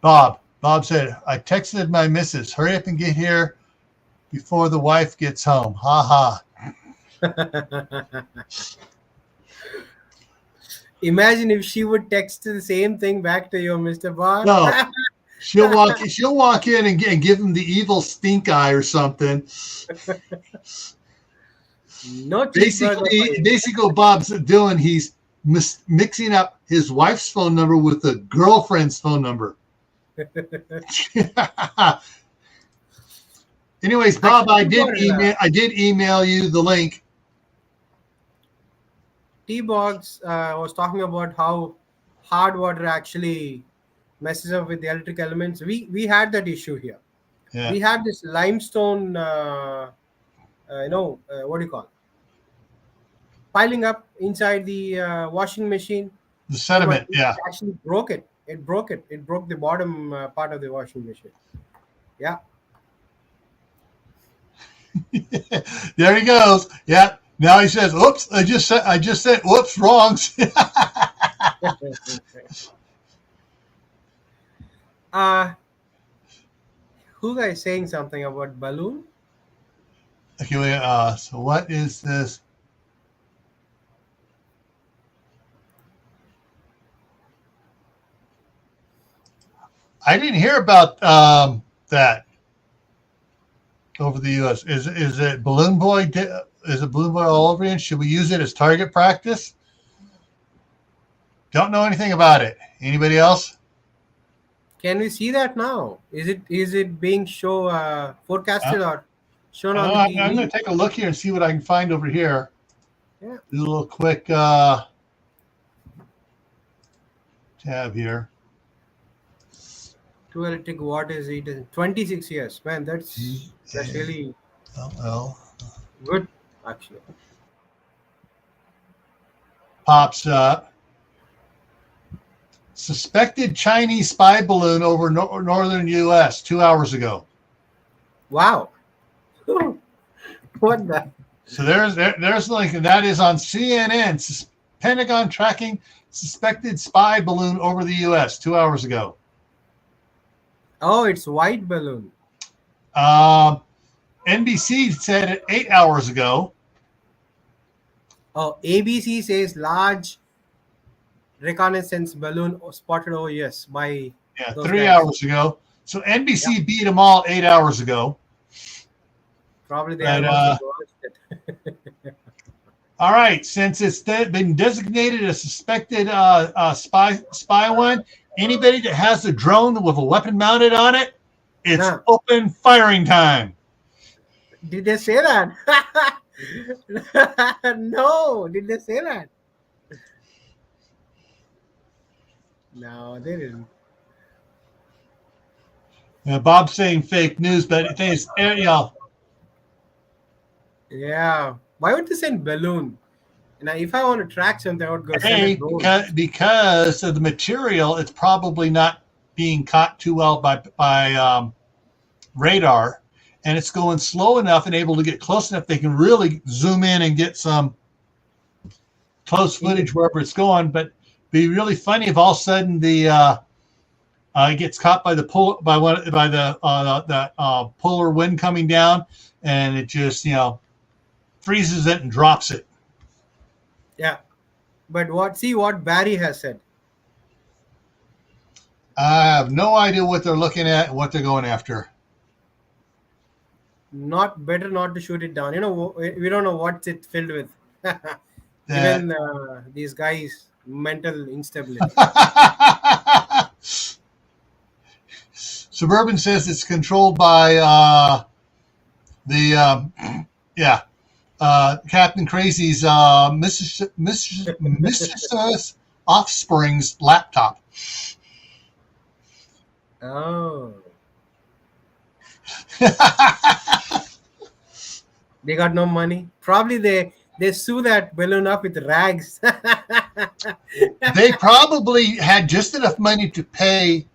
Bob said, I texted my missus, hurry up and get here before the wife gets home. Ha ha. Imagine if she would text the same thing back to you, Mr. Bob. No, she'll walk in and give him the evil stink eye or something. No, basically what Bob's doing, he's mixing up his wife's phone number with the girlfriend's phone number. Anyways, Bob, I did email you the link. T-Bogs was talking about how hard water actually messes up with the electric elements. We had that issue here. Yeah. We had this limestone, what do you call it? Piling up inside the washing machine. The sediment, It actually broke it. It broke it. It broke the bottom part of the washing machine. Yeah. There he goes. Yeah. Now he says, "Oops! I just said, whoops, wrong." Who guys saying something about balloon? Okay. So what is this? I didn't hear about that over the U.S. Is it Balloon Boy? Is it Balloon Boy all over again? Should we use it as target practice? Don't know anything about it. Anybody else? Can we see that now? Is it being forecasted or shown on the TV? I'm going to take a look here and see what I can find over here. Yeah. Do a little quick tab here. 2 electric watt is 26 years. Man, that's really good, actually. Pops up. Suspected Chinese spy balloon over northern U.S. 2 hours ago. Wow. What the? So there's the link, and that is on CNN. Pentagon tracking suspected spy balloon over the U.S. 2 hours ago. Oh, it's white balloon. NBC said it 8 hours ago. Oh, ABC says large reconnaissance balloon spotted over US by 3 hours ago. So NBC beat them all 8 hours ago. Probably they have also watched it. All right, since it's been designated a suspected spy one, anybody that has a drone with a weapon mounted on it, it's open firing time. Did they say that? No, did they say that? No, they didn't. Bob's saying fake news, but the thing is, yeah. Why would they send balloon? Now, if I want to track something, I would go send it because of the material. It's probably not being caught too well by radar, and it's going slow enough and able to get close enough they can really zoom in and get some close footage wherever it's going. But it'd be really funny if all of a sudden it gets caught by the polar wind coming down, and it just freezes it and drops it. Yeah, but what Barry has said. I have no idea what they're looking at and what they're going after. Better not to shoot it down. We don't know what it's filled with. Even these guys' mental instability. Suburban says it's controlled by Captain Crazy's Mrs. Offspring's laptop. Oh. They got no money. Probably they sew that balloon up with rags. They probably had just enough money to pay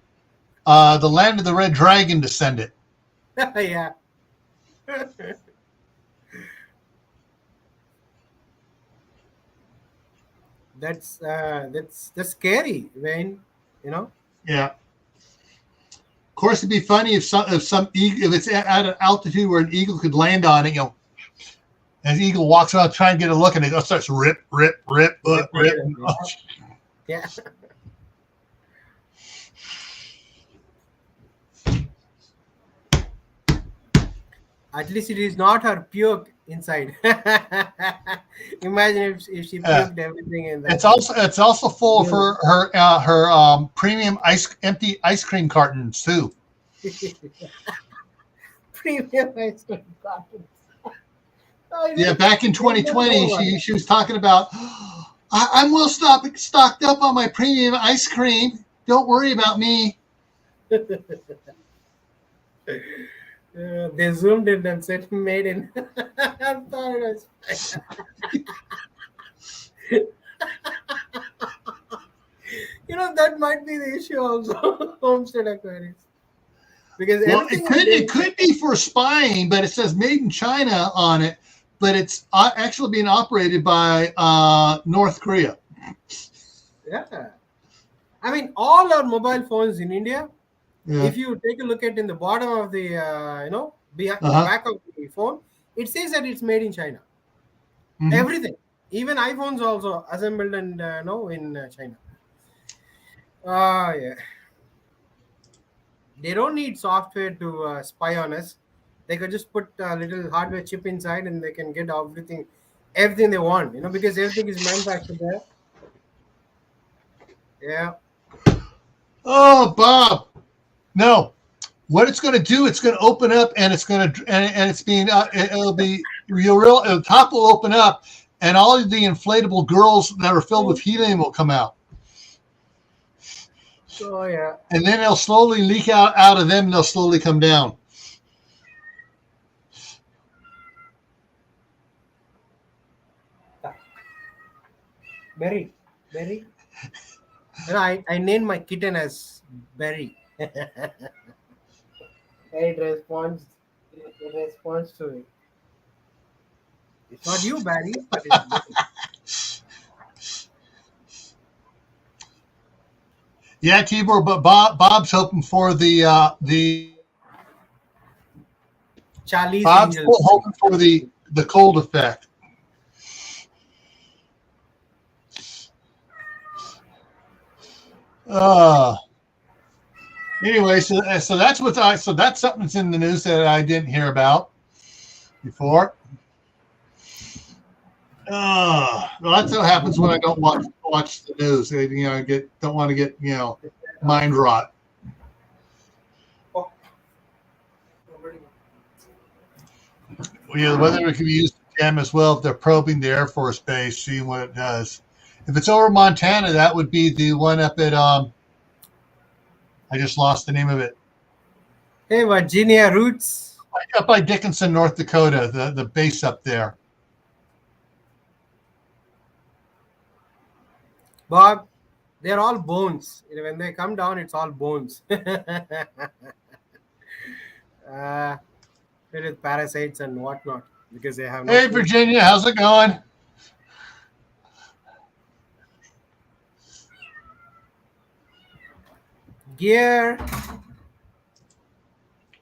the Land of the Red Dragon to send it. Yeah. That's scary, Wayne. You know. Yeah. Of course, it'd be funny if if it's at an altitude where an eagle could land on it. As the eagle walks around trying to get a look, and it starts rip. Yeah. At least it is not her puke inside. Imagine if she puked everything in that. It's also full of her premium empty ice cream cartons too. Premium ice cream cartons. Yeah, back in 2020, she was talking about, I'm well stocked up on my premium ice cream. Don't worry about me. They zoomed in and said made in. I thought it was that might be the issue also. Homestead Aquarius. Because it could be for spying, but it says made in China on it, but it's actually being operated by North Korea. Yeah. I mean, all our mobile phones in India, yeah. If you take a look at in the bottom of the, the back of the phone, it says that it's made in China. Mm-hmm. Everything. Even iPhones also assembled and in China. Yeah. They don't need software to spy on us. They could just put a little hardware chip inside and they can get everything they want, because everything is manufactured there. Yeah. Oh, Bob. No. What it's going to do, it's going to open up and it's going to, and it's being, it'll be, the top will open up and all of the inflatable girls that are filled with helium will come out. Oh, yeah. And then they'll slowly leak out of them and they'll slowly come down. Berry. I named my kitten as Berry. It responds to it. It's not you, Barry, but it's Berry. Yeah, Tibor, but Bob's hoping for the Charlie's Bob's Angels. hoping for the cold effect. Anyway, so that's that's something that's in the news that I didn't hear about before. Well, that's what happens when I don't watch the news. I don't want to get mind rot. Yeah, the weather can be used to jam as well if they're probing the Air Force Base, seeing what it does. If it's over Montana, that would be the one up at I just lost the name of it. Hey, Virginia Roots. Up by Dickinson, North Dakota, the base up there. Bob, they're all bones. When they come down, it's all bones. With parasites and whatnot, because they have no Hey, food. Virginia, how's it going? Gear.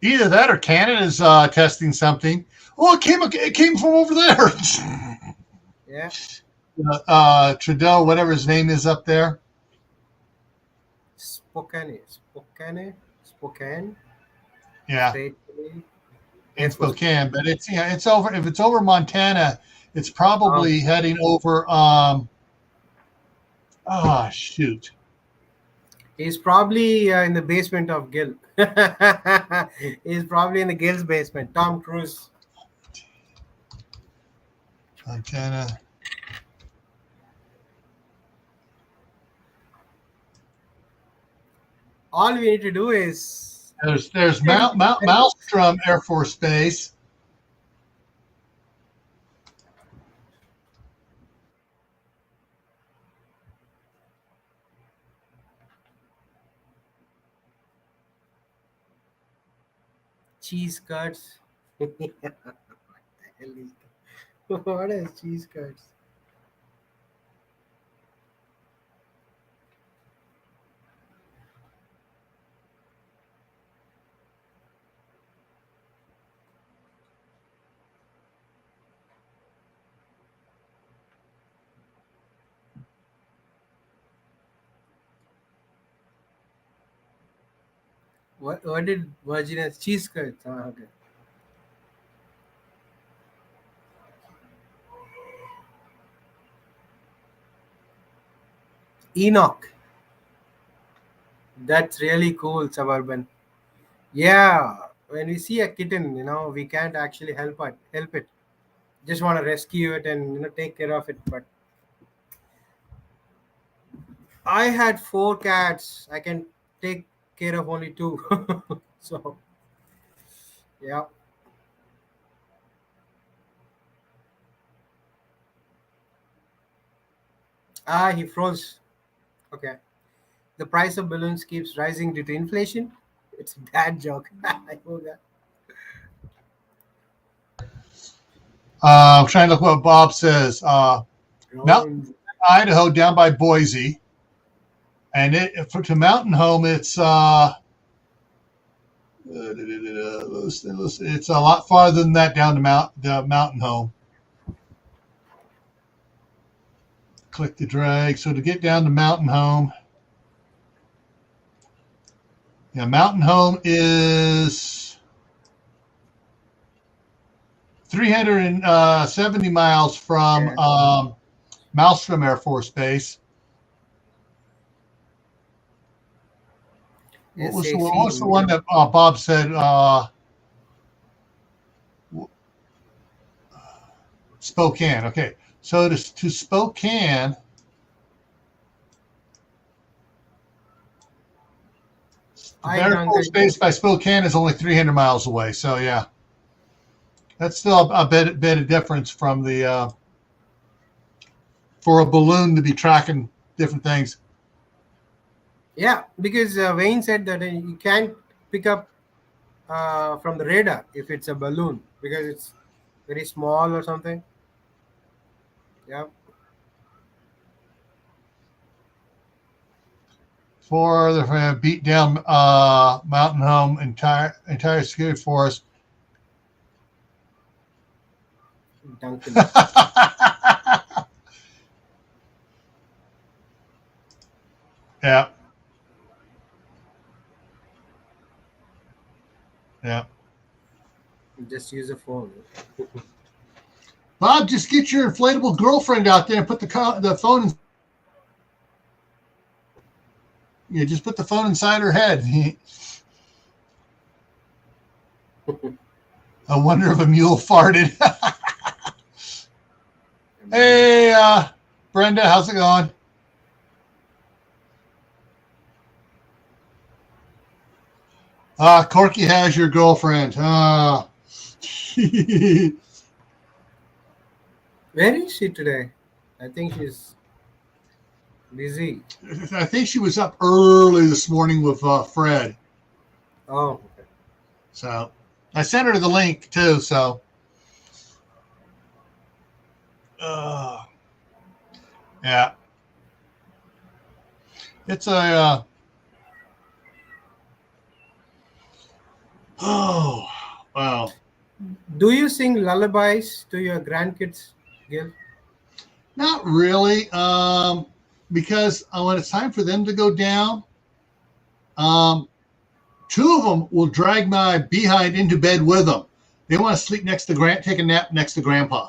Either that or Canada's testing something. Oh, it came from over there. Yeah. Trudeau, whatever his name is up there. Spokane. Yeah. In Spokane, but it's over. If it's over Montana, it's probably heading over. Shoot. He's probably in the basement of Gil. He's probably in the Gil's basement. Tom Cruise. Montana. All we need to do is there's Maelstrom Air Force Base. cheese curds. What is cheese curds? What did Virginia's cheese curds? Ah, okay. Enoch. That's really cool, Suburban. Yeah, when we see a kitten, we can't actually help it. Just want to rescue it and take care of it. But I had four cats. I can take care of only two. So yeah. Ah, he froze. Okay. The price of balloons keeps rising due to inflation. It's a bad joke. I know that. I'm trying to look what Bob says. Mountain Round. Idaho down by Boise, and to Mountain Home it's a lot farther than that down to Mountain Home. Click the drag. So to get down to Mountain Home, Mountain Home is 370 miles from Yeah. Malmstrom Air Force Base. What was the one that Bob said? Spokane. Okay, so to Spokane, the Air Force Base by Spokane is only 300 miles away. So yeah, that's still a bit of difference from the for a balloon to be tracking different things. Yeah, because Wayne said that you can't pick up from the radar if it's a balloon because it's very small or something. Yeah. For the beat down Mountain Home entire security force. Duncan. Yeah. Yeah. Just use a phone. Bob, just get your inflatable girlfriend out there and put the phone in. Yeah, just put the phone inside her head. I wonder if a mule farted. Hey, Brenda, how's it going? Corky has your girlfriend. Where is she today? I think she's busy. I think she was up early this morning with Fred. Oh, okay. So I sent her the link too. So yeah, it's a oh wow. Do you sing lullabies to your grandkids, Gil? Not really, because when it's time for them to go down, two of them will drag my behind into bed with them. They want to sleep take a nap next to Grandpa.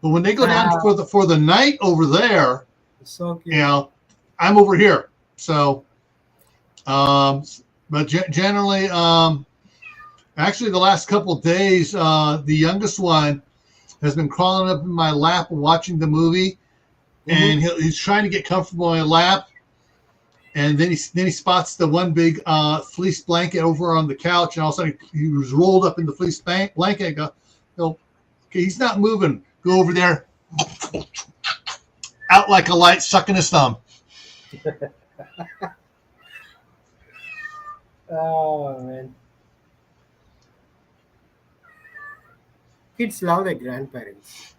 But when they go down for the night over there, so cute. I'm over here. So, but generally, actually, the last couple of days, the youngest one has been crawling up in my lap and watching the movie, and he's trying to get comfortable in my lap. And then he spots the one big fleece blanket over on the couch, and all of a sudden he was rolled up in the fleece blanket. I go, okay, he's not moving. Go over there, out like a light, sucking his thumb. Oh man. Kids love their grandparents.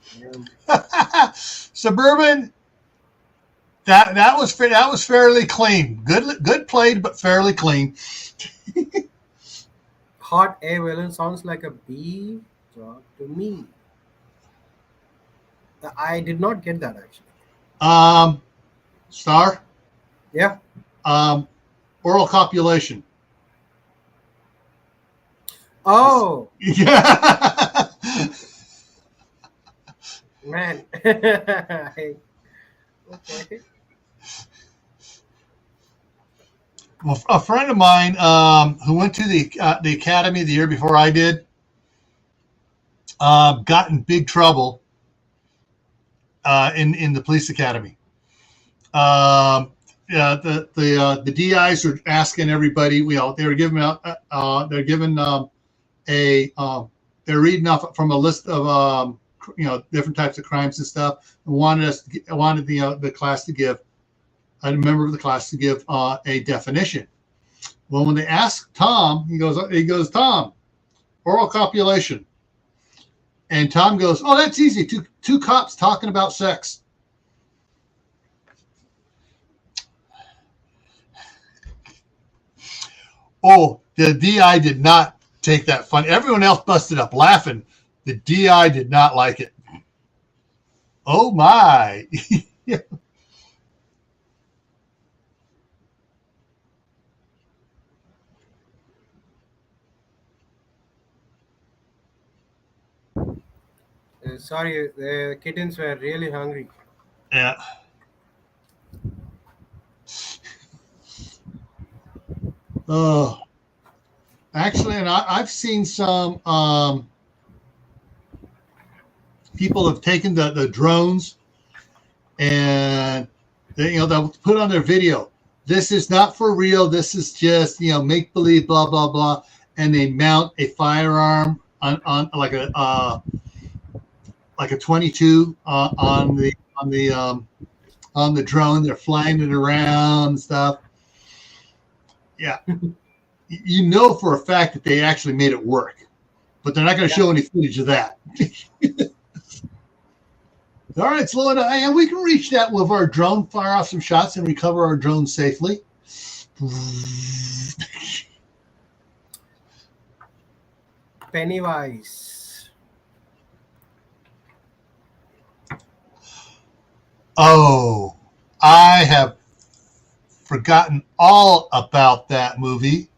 Suburban. That was fairly clean. Good played, but fairly clean. Hot air balloon sounds like a bee job to me. I did not get that actually. Star. Yeah. Oral copulation. Oh Yeah. man. Okay. Well, a friend of mine who went to the academy the year before I did got in big trouble in the police academy. The DIs were asking everybody. They were giving out. They're giving they're reading off from a list of different types of crimes and stuff. And wanted the class to give a member of the class to give a definition. Well, when they asked Tom, he goes, Tom, oral copulation. And Tom goes, oh, that's easy. Two cops talking about sex. Oh, the DI did not take that fun. Everyone else busted up laughing. The DI did not like it. Oh, my. Sorry, the kittens were really hungry. Yeah. Oh, actually, and I've seen some people have taken the drones and they'll put on their video. This is not for real. This is just make believe, blah blah blah, and they mount a firearm on like a 22 on the drone. They're flying it around and stuff. Yeah. For a fact that they actually made it work, but they're not going to show any footage of that. All right, slow it down. And we can reach that with our drone, fire off some shots, and recover our drone safely. Pennywise. Oh, I have forgotten all about that movie.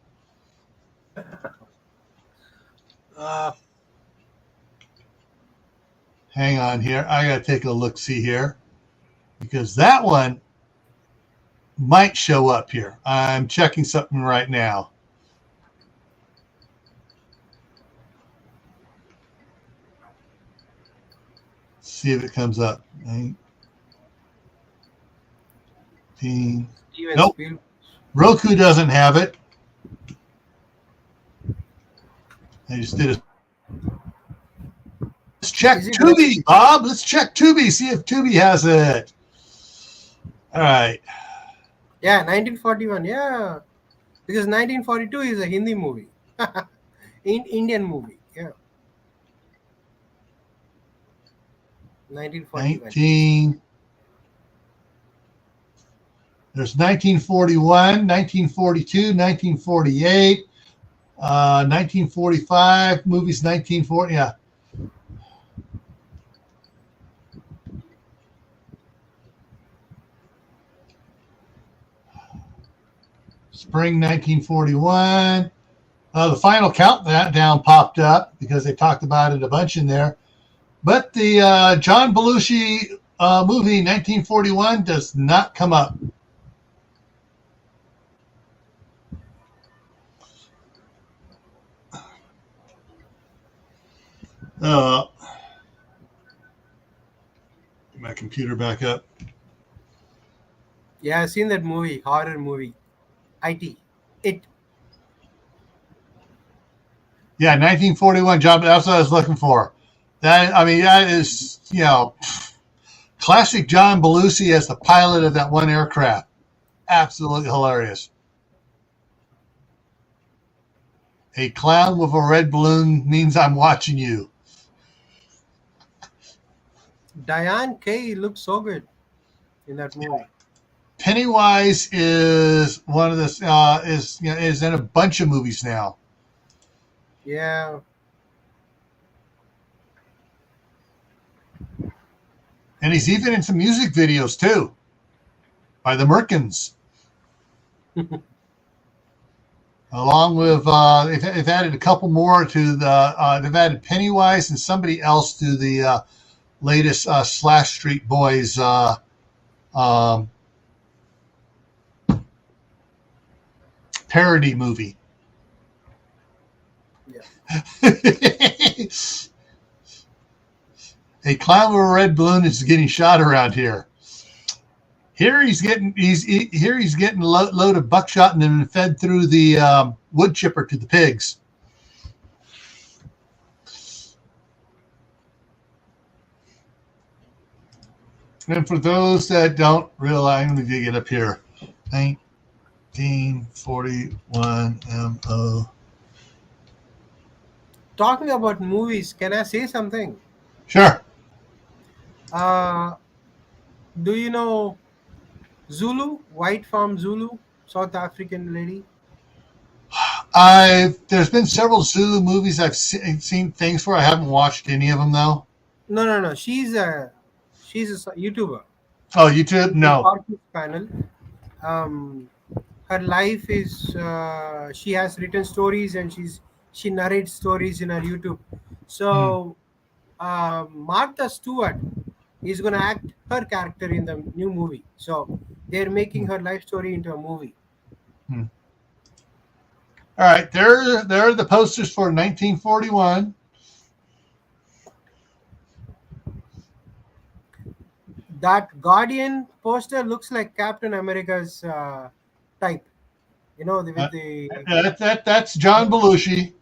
Hang on here. I got to take a look-see here because that one might show up here. I'm checking something right now. See if it comes up. 19. Nope. Roku doesn't have it. I just did it. Let's check Tubi, Bob. Let's check Tubi. See if Tubi has it. All right. Yeah, 1941. Yeah, because 1942 is a Hindi movie, Indian movie. Yeah. 1941. There's 1941, 1942, 1948, 1945, movies 1940. Yeah. Spring 1941. The final countdown popped up because they talked about it a bunch in there. But the John Belushi movie 1941 does not come up. Get my computer back up. Yeah, I've seen that movie, horror movie. It. Yeah, 1941, John. That's what I was looking for. That is, classic John Belushi as the pilot of that one aircraft. Absolutely hilarious. A clown with a red balloon means I'm watching you. Diane Kay looks so good in that movie. Pennywise is one of the is in a bunch of movies now. Yeah. And he's even in some music videos too, by the Merkins. Along with they've added a couple more to the. They've added Pennywise and somebody else to the latest Slash Street Boys um, parody movie. Yeah. A clown with a red balloon is getting shot around here. Here he's getting a load of buckshot and then fed through the wood chipper to the pigs. And for those that don't realize, let me dig it up here. 1941 MO. Talking about movies, can I say something? Sure. Uh, do you know Zulu, White Farm Zulu, South African lady? There's been several Zulu movies I've seen things for. I haven't watched any of them though. No. She's a YouTuber. Oh, YouTube? No. Podcast panel. Um, her life is she has written stories and she narrates stories in her YouTube. So Martha Stewart is gonna act her character in the new movie. So they're making her life story into a movie. Hmm. All right, there are the posters for 1941. That Guardian poster looks like Captain America's type. You know, with the That's John Belushi.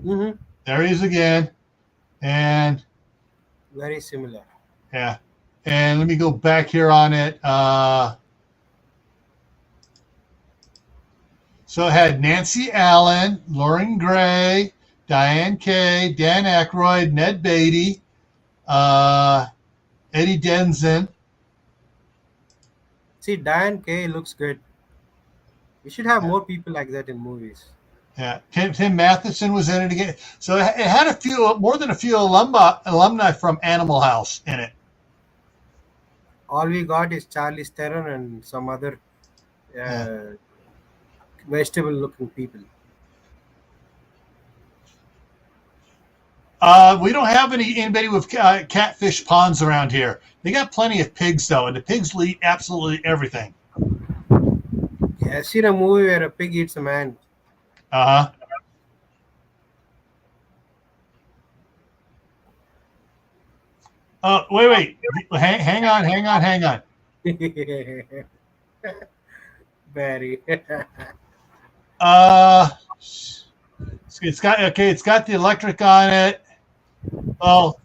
Mhm. There he is again, and Very similar. yeah, and let me go back here on it. So it had Nancy Allen, Lauren Gray, Diane Kay, Dan Aykroyd, Ned Beatty, Eddie Denson. See, Diane Kay looks good. We should have more people like that in movies. Yeah, Tim Matheson was in it again. So it had more than a few alumni from Animal House in it. All we got is Charlize Theron and some other vegetable-looking people. We don't have anybody with catfish ponds around here. They got plenty of pigs though, and the pigs will eat absolutely everything. Yeah, I've seen a movie where a pig eats a man. Uh huh. Wait. Hang on. Very. It's got the electric on it. Oh,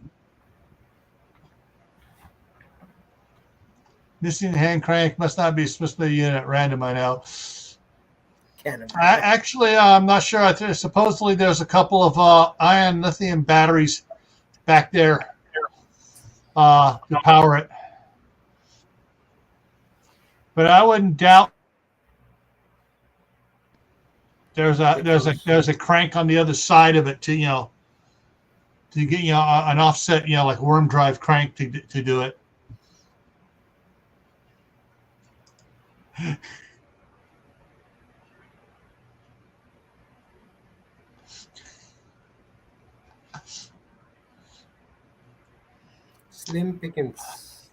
missing hand crank must not be supposed to be unit random. I know. Actually, I'm not sure. Supposedly, there's a couple of ion lithium batteries back there to power it. But I wouldn't doubt there's a crank on the other side of it to get an offset like worm drive crank to do it. Slim pickings.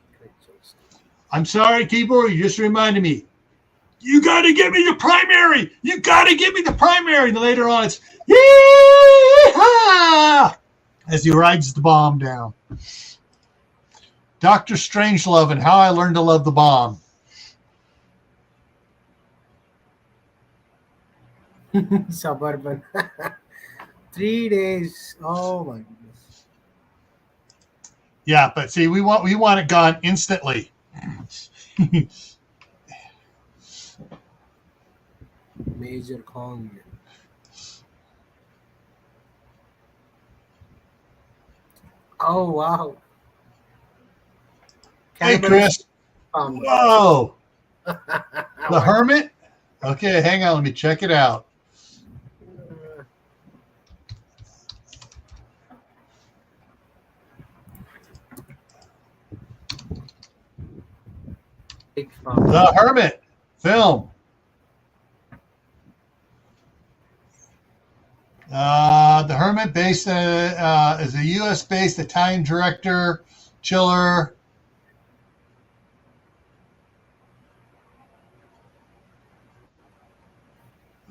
I'm sorry, keyboard. You just reminded me. You got to give me the primary. You got to give me the primary. And later on, it's yee-haw! As he rides the bomb down. Dr. Strangelove and How I Learned to Love the Bomb. Suburban. 3 days. Oh my goodness. Yeah, but see, we want it gone instantly. Major Kong. Oh wow. Hey, Chris. Farm. Whoa. The Hermit? Okay, hang on. Let me check it out. Big farm. The Hermit film. The Hermit is a U.S.-based Italian director, chiller.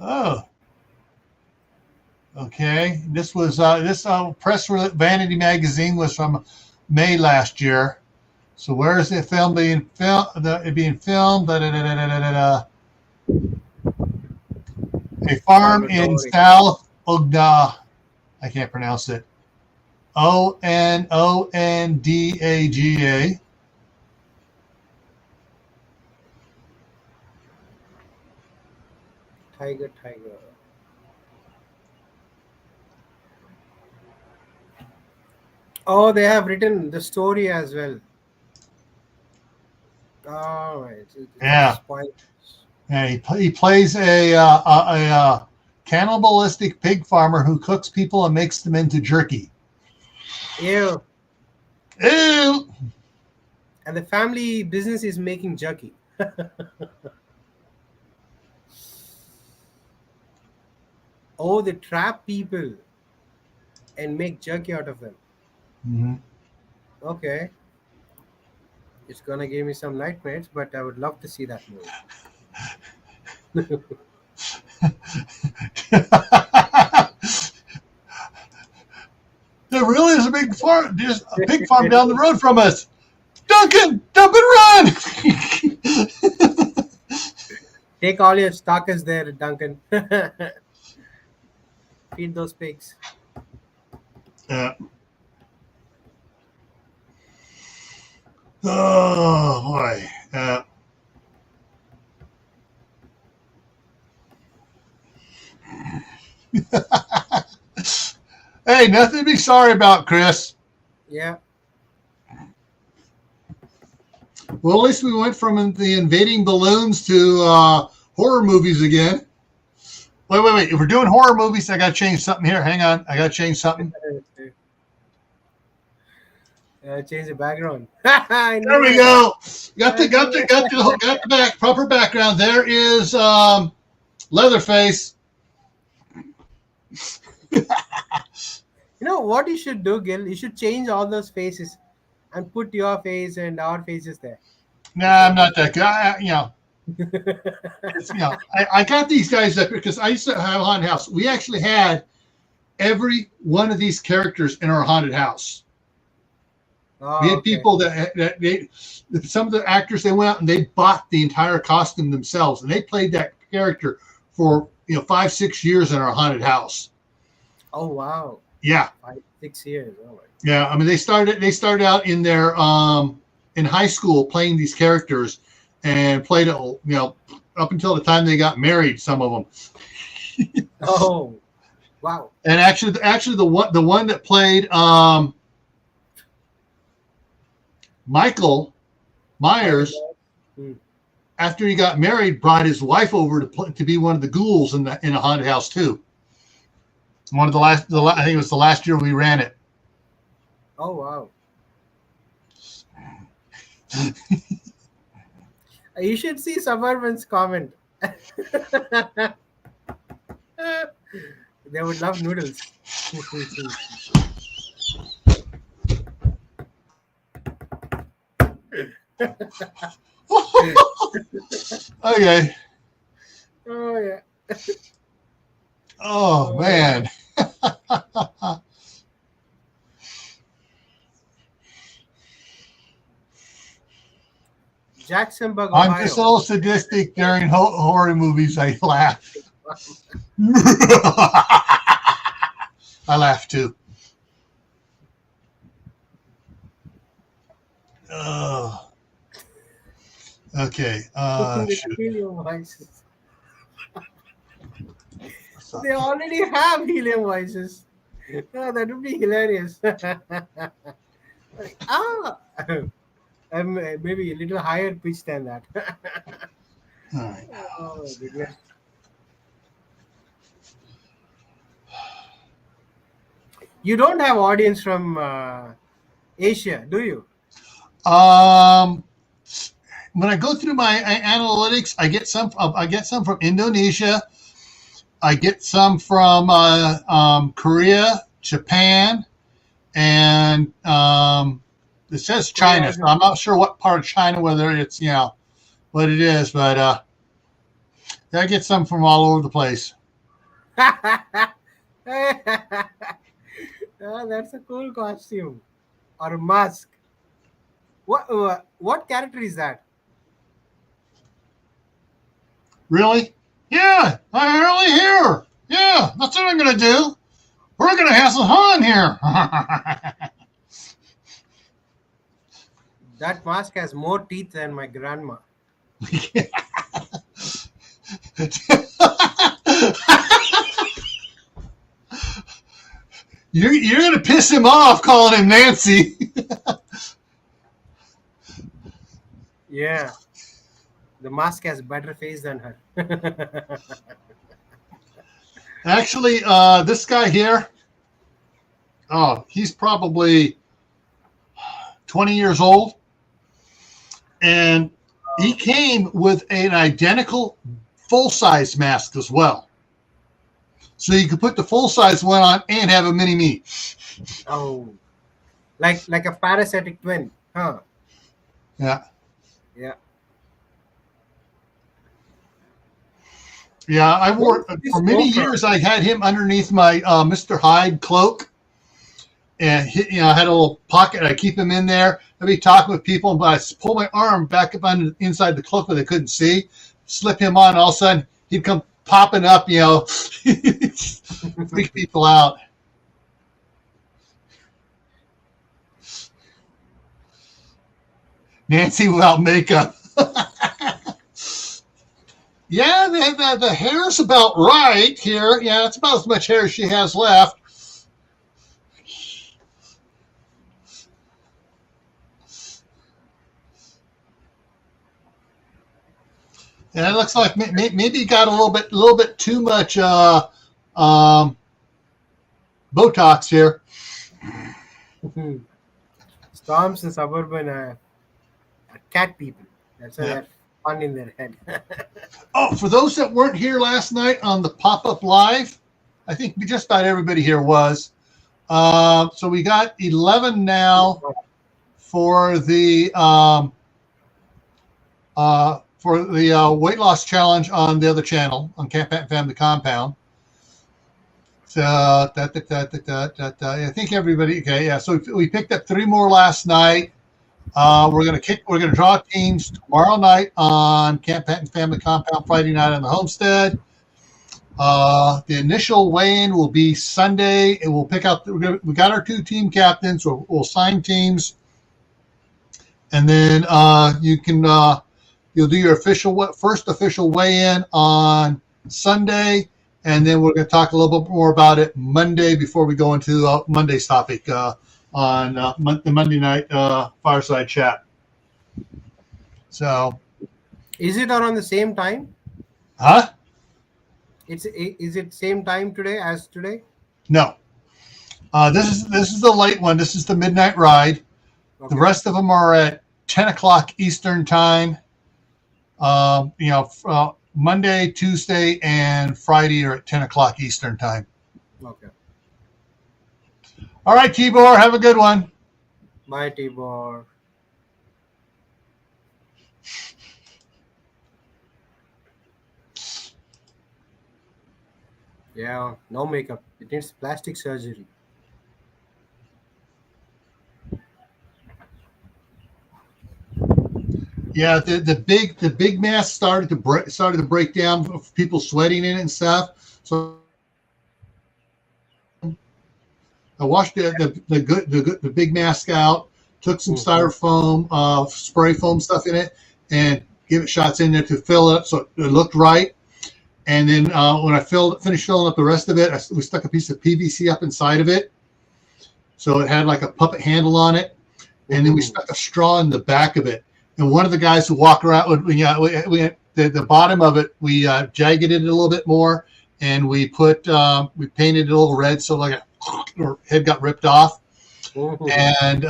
Oh, okay. This was this Vanity magazine was from May last year. So where is the film being filmed? Being filmed. A farm in South Ogda. I can't pronounce it. Onondaga. Tiger. Oh, they have written the story as well. Oh, it's Yeah. Yeah, he plays a cannibalistic pig farmer who cooks people and makes them into jerky. Ew. Ew. And the family business is making jerky. Oh, they trap people and make jerky out of them. Mm-hmm. Okay. It's gonna give me some nightmares, but I would love to see that movie. There really is a big farm. There's a pig farm down the road from us. Duncan, dump and run! Take all your stockers there, Duncan. Feed those pigs. Yeah. Oh boy. Hey, nothing to be sorry about, Chris. Yeah. Well, at least we went from the invading balloons to horror movies again. Wait. If we're doing horror movies, I got to change something here. Hang on. I got to change something. Change the background. There we go. Got the proper background. There is Leatherface. You know what you should do, Gil? You should change all those faces and put your face and our faces there. Nah, I'm not that guy. I got these guys up here because I used to have a haunted house. We actually had every one of these characters in our haunted house. Oh, We had people that some of the actors, they went out and they bought the entire costume themselves, and they played that character for 5-6 years in our haunted house. Oh wow! Yeah, 5-6 years. Oh my. Yeah. I mean, they started out in their in high school playing these characters, and played it up until the time they got married. Some of them. Oh, wow! And actually, the one that played Michael Myers, after he got married, brought his wife over to be one of the ghouls in a haunted house too. One of I think it was the last year we ran it. Oh wow! You should see Suburban's comment. They would love noodles. Okay. Oh yeah. Oh man. Jacksonburg, I'm Ohio. just a little sadistic during horror movies. I laugh. I laugh too. Okay. Helium voices. They already have helium voices. Oh, that would be hilarious. Maybe a little higher pitch than that. All right. Oh, goodness. You don't have audience from Asia, do you? Um, when I go through my analytics, I get some from Indonesia. I get some from Korea, Japan, and it says China. So I'm not sure what part of China, whether it's what it is, but I get some from all over the place. Oh, that's a cool costume or a mask. What character is that? Really? Yeah, I'm really here. Yeah, that's what I'm gonna do. We're gonna have some fun here. That mask has more teeth than my grandma. You're gonna piss him off calling him Nancy. Yeah, the mask has better face than her. Actually, this guy here, he's probably 20 years old, and he came with an identical full-size mask as well. So you could put the full-size one on and have a mini-me. Oh, like a parasitic twin, huh? Yeah. Yeah. Yeah, I wore for many years. I had him underneath my Mr. Hyde cloak, and I had a little pocket. I keep him in there. I'd be talking with people, but I pull my arm back up inside the cloak where they couldn't see. Slip him on. All of a sudden, he'd come popping up. Freak people out. Nancy without makeup. Yeah, the hair's about right here. Yeah, it's about as much hair as she has left. And it looks like maybe you got a little bit too much Botox here. Storms and suburban are cat people. That's why they're fun in their head. Oh, for those that weren't here last night on the pop-up live, I think just about everybody here was. So we got 11 now for the weight loss challenge on the other channel on Camp Family Compound. So I think everybody. Okay, yeah. So we picked up 3 more last night. We're gonna draw teams tomorrow night on Camp Patton Family Compound, Friday night on the Homestead. The initial weigh-in will be Sunday, and we'll pick out. We got our 2 team captains. We'll sign teams, and then you'll do your first official weigh-in on Sunday, and then we're going to talk a little bit more about it Monday before we go into Monday's topic. On the Monday night fireside chat. So, is it around the same time? Huh? Is it same time today as today? No. This is the late one. This is the midnight ride. Okay. The rest of them are at 10 o'clock Eastern time. Monday, Tuesday, and Friday are at 10 o'clock Eastern time. Okay. All right, Tibor, have a good one. Bye, Tibor. Yeah, no makeup. It needs plastic surgery. Yeah, the big mask started to break down of people sweating in it and stuff. So I washed the big mask out, took some styrofoam, spray foam stuff in it, and give it shots in there to fill it up so it looked right. And then when I finished filling up the rest of it, we stuck a piece of PVC up inside of it, so it had like a puppet handle on it. and then we stuck a straw in the back of it. And one of the guys who walk around, the bottom of it, we jagged it a little bit more, and we painted it a little red, so like our head got ripped off. And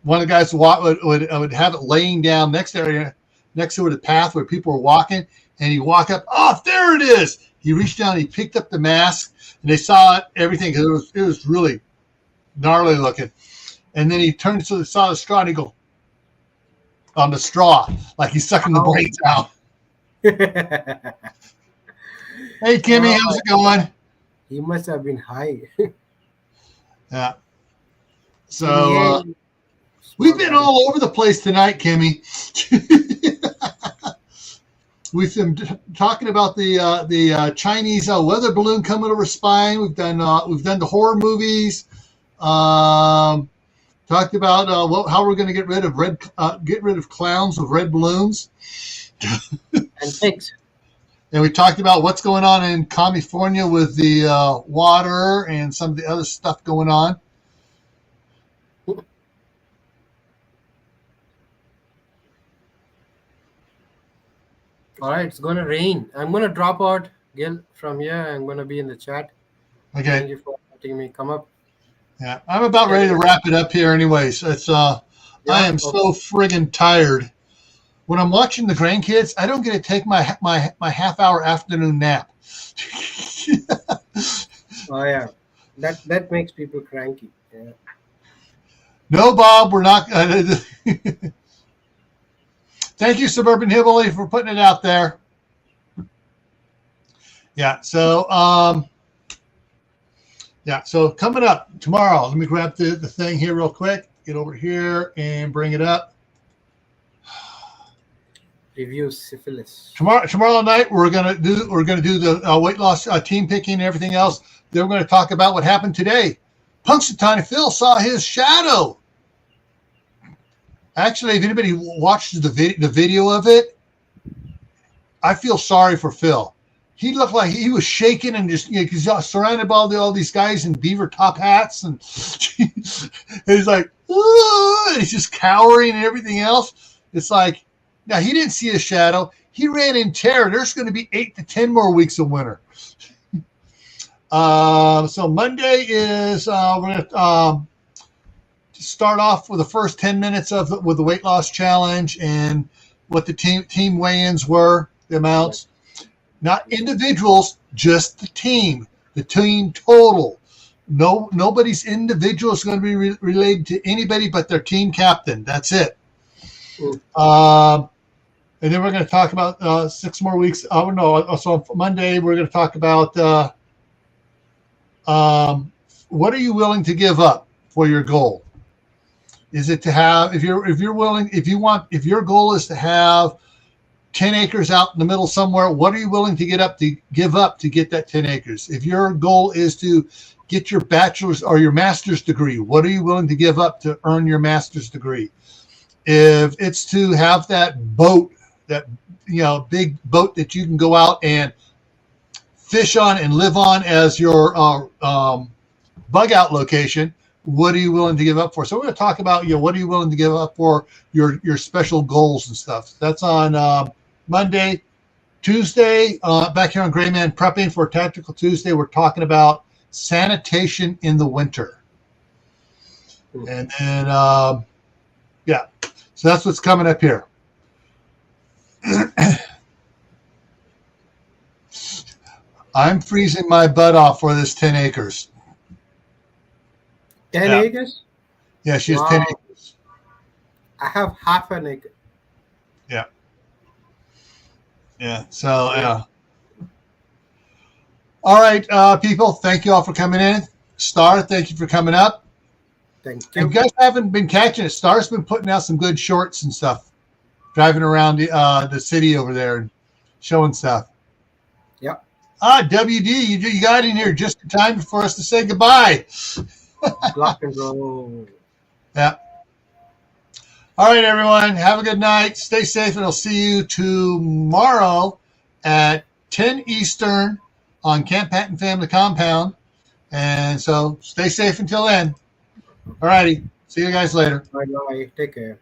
one of the guys would have it laying down next to the path where people were walking, and he'd walk up. Oh, there it is! He reached down, he picked up the mask, and they saw it, everything. It was really gnarly looking. And then he turned to saw the straw, and he go on the straw, like he's sucking the brains out. Hey, Kimmy, how's it going? He must have been high. Yeah. So we've been all over the place tonight, Kimmy. We've been talking about the Chinese weather balloon coming over spine. We've done the horror movies. Talked about how we're going to get rid of clowns with red balloons. And pigs. And we talked about what's going on in California with the water and some of the other stuff going on. All right, it's going to rain. I'm going to drop out, Gil, from here. I'm going to be in the chat. Okay. Thank you for letting me come up. Yeah, I'm about ready to wrap it up here anyways. It's I am so friggin' tired. When I'm watching the grandkids, I don't get to take my half-hour afternoon nap. Oh, yeah. That makes people cranky. Yeah. No, Bob, we're not. Thank you, Suburban Hillbilly, for putting it out there. Yeah, so so coming up tomorrow, let me grab the thing here real quick, get over here and bring it up. Review syphilis. Tomorrow night we're gonna do the weight loss team picking and everything else. Then we're going to talk about what happened today. Punxsutawney Phil saw his shadow. Actually, if anybody watched the video of it, I feel sorry for Phil. He looked like he was shaking and just, he's surrounded by all these guys in beaver top hats, and he's like, he's just cowering and everything else. It's like, now he didn't see a shadow. He ran in terror. There's going to be 8 to 10 more weeks of winter. So Monday is we're going to start off with the first 10 minutes with the weight loss challenge and what the team weigh-ins were, the amounts. Not individuals, just the team total. Nobody's individual is going to be related to anybody but their team captain. That's it. And then we're going to talk about 6 more weeks. So on Monday we're going to talk about what are you willing to give up for your goal? Is it to have, if your goal is to have 10 acres out in the middle somewhere, what are you willing to give up to get that 10 acres? If your goal is to get your bachelor's or your master's degree, what are you willing to give up to earn your master's degree? If it's to have that boat, that big boat that you can go out and fish on and live on as your bug out location, what are you willing to give up for? So we're going to talk about what are you willing to give up for your special goals and stuff. That's on Monday. Tuesday, back here on Grayman Prepping for Tactical Tuesday, we're talking about sanitation in the winter. And then so that's what's coming up here. I'm freezing my butt off for this 10 acres. 10 acres? Yeah, she has 10 acres. I have half an acre. Yeah. Yeah. So, yeah. All right, people. Thank you all for coming in. Star, thank you for coming up. Thank you. You guys haven't been catching it. Star's been putting out some good shorts and stuff, driving around the city over there and showing stuff. Yep. WD, you got in here just in time for us to say goodbye. Block and roll. Yeah. All right, everyone. Have a good night. Stay safe, and I'll see you tomorrow at 10 Eastern on Camp Patton Family Compound. And so stay safe until then. All righty. See you guys later. Bye bye. Take care.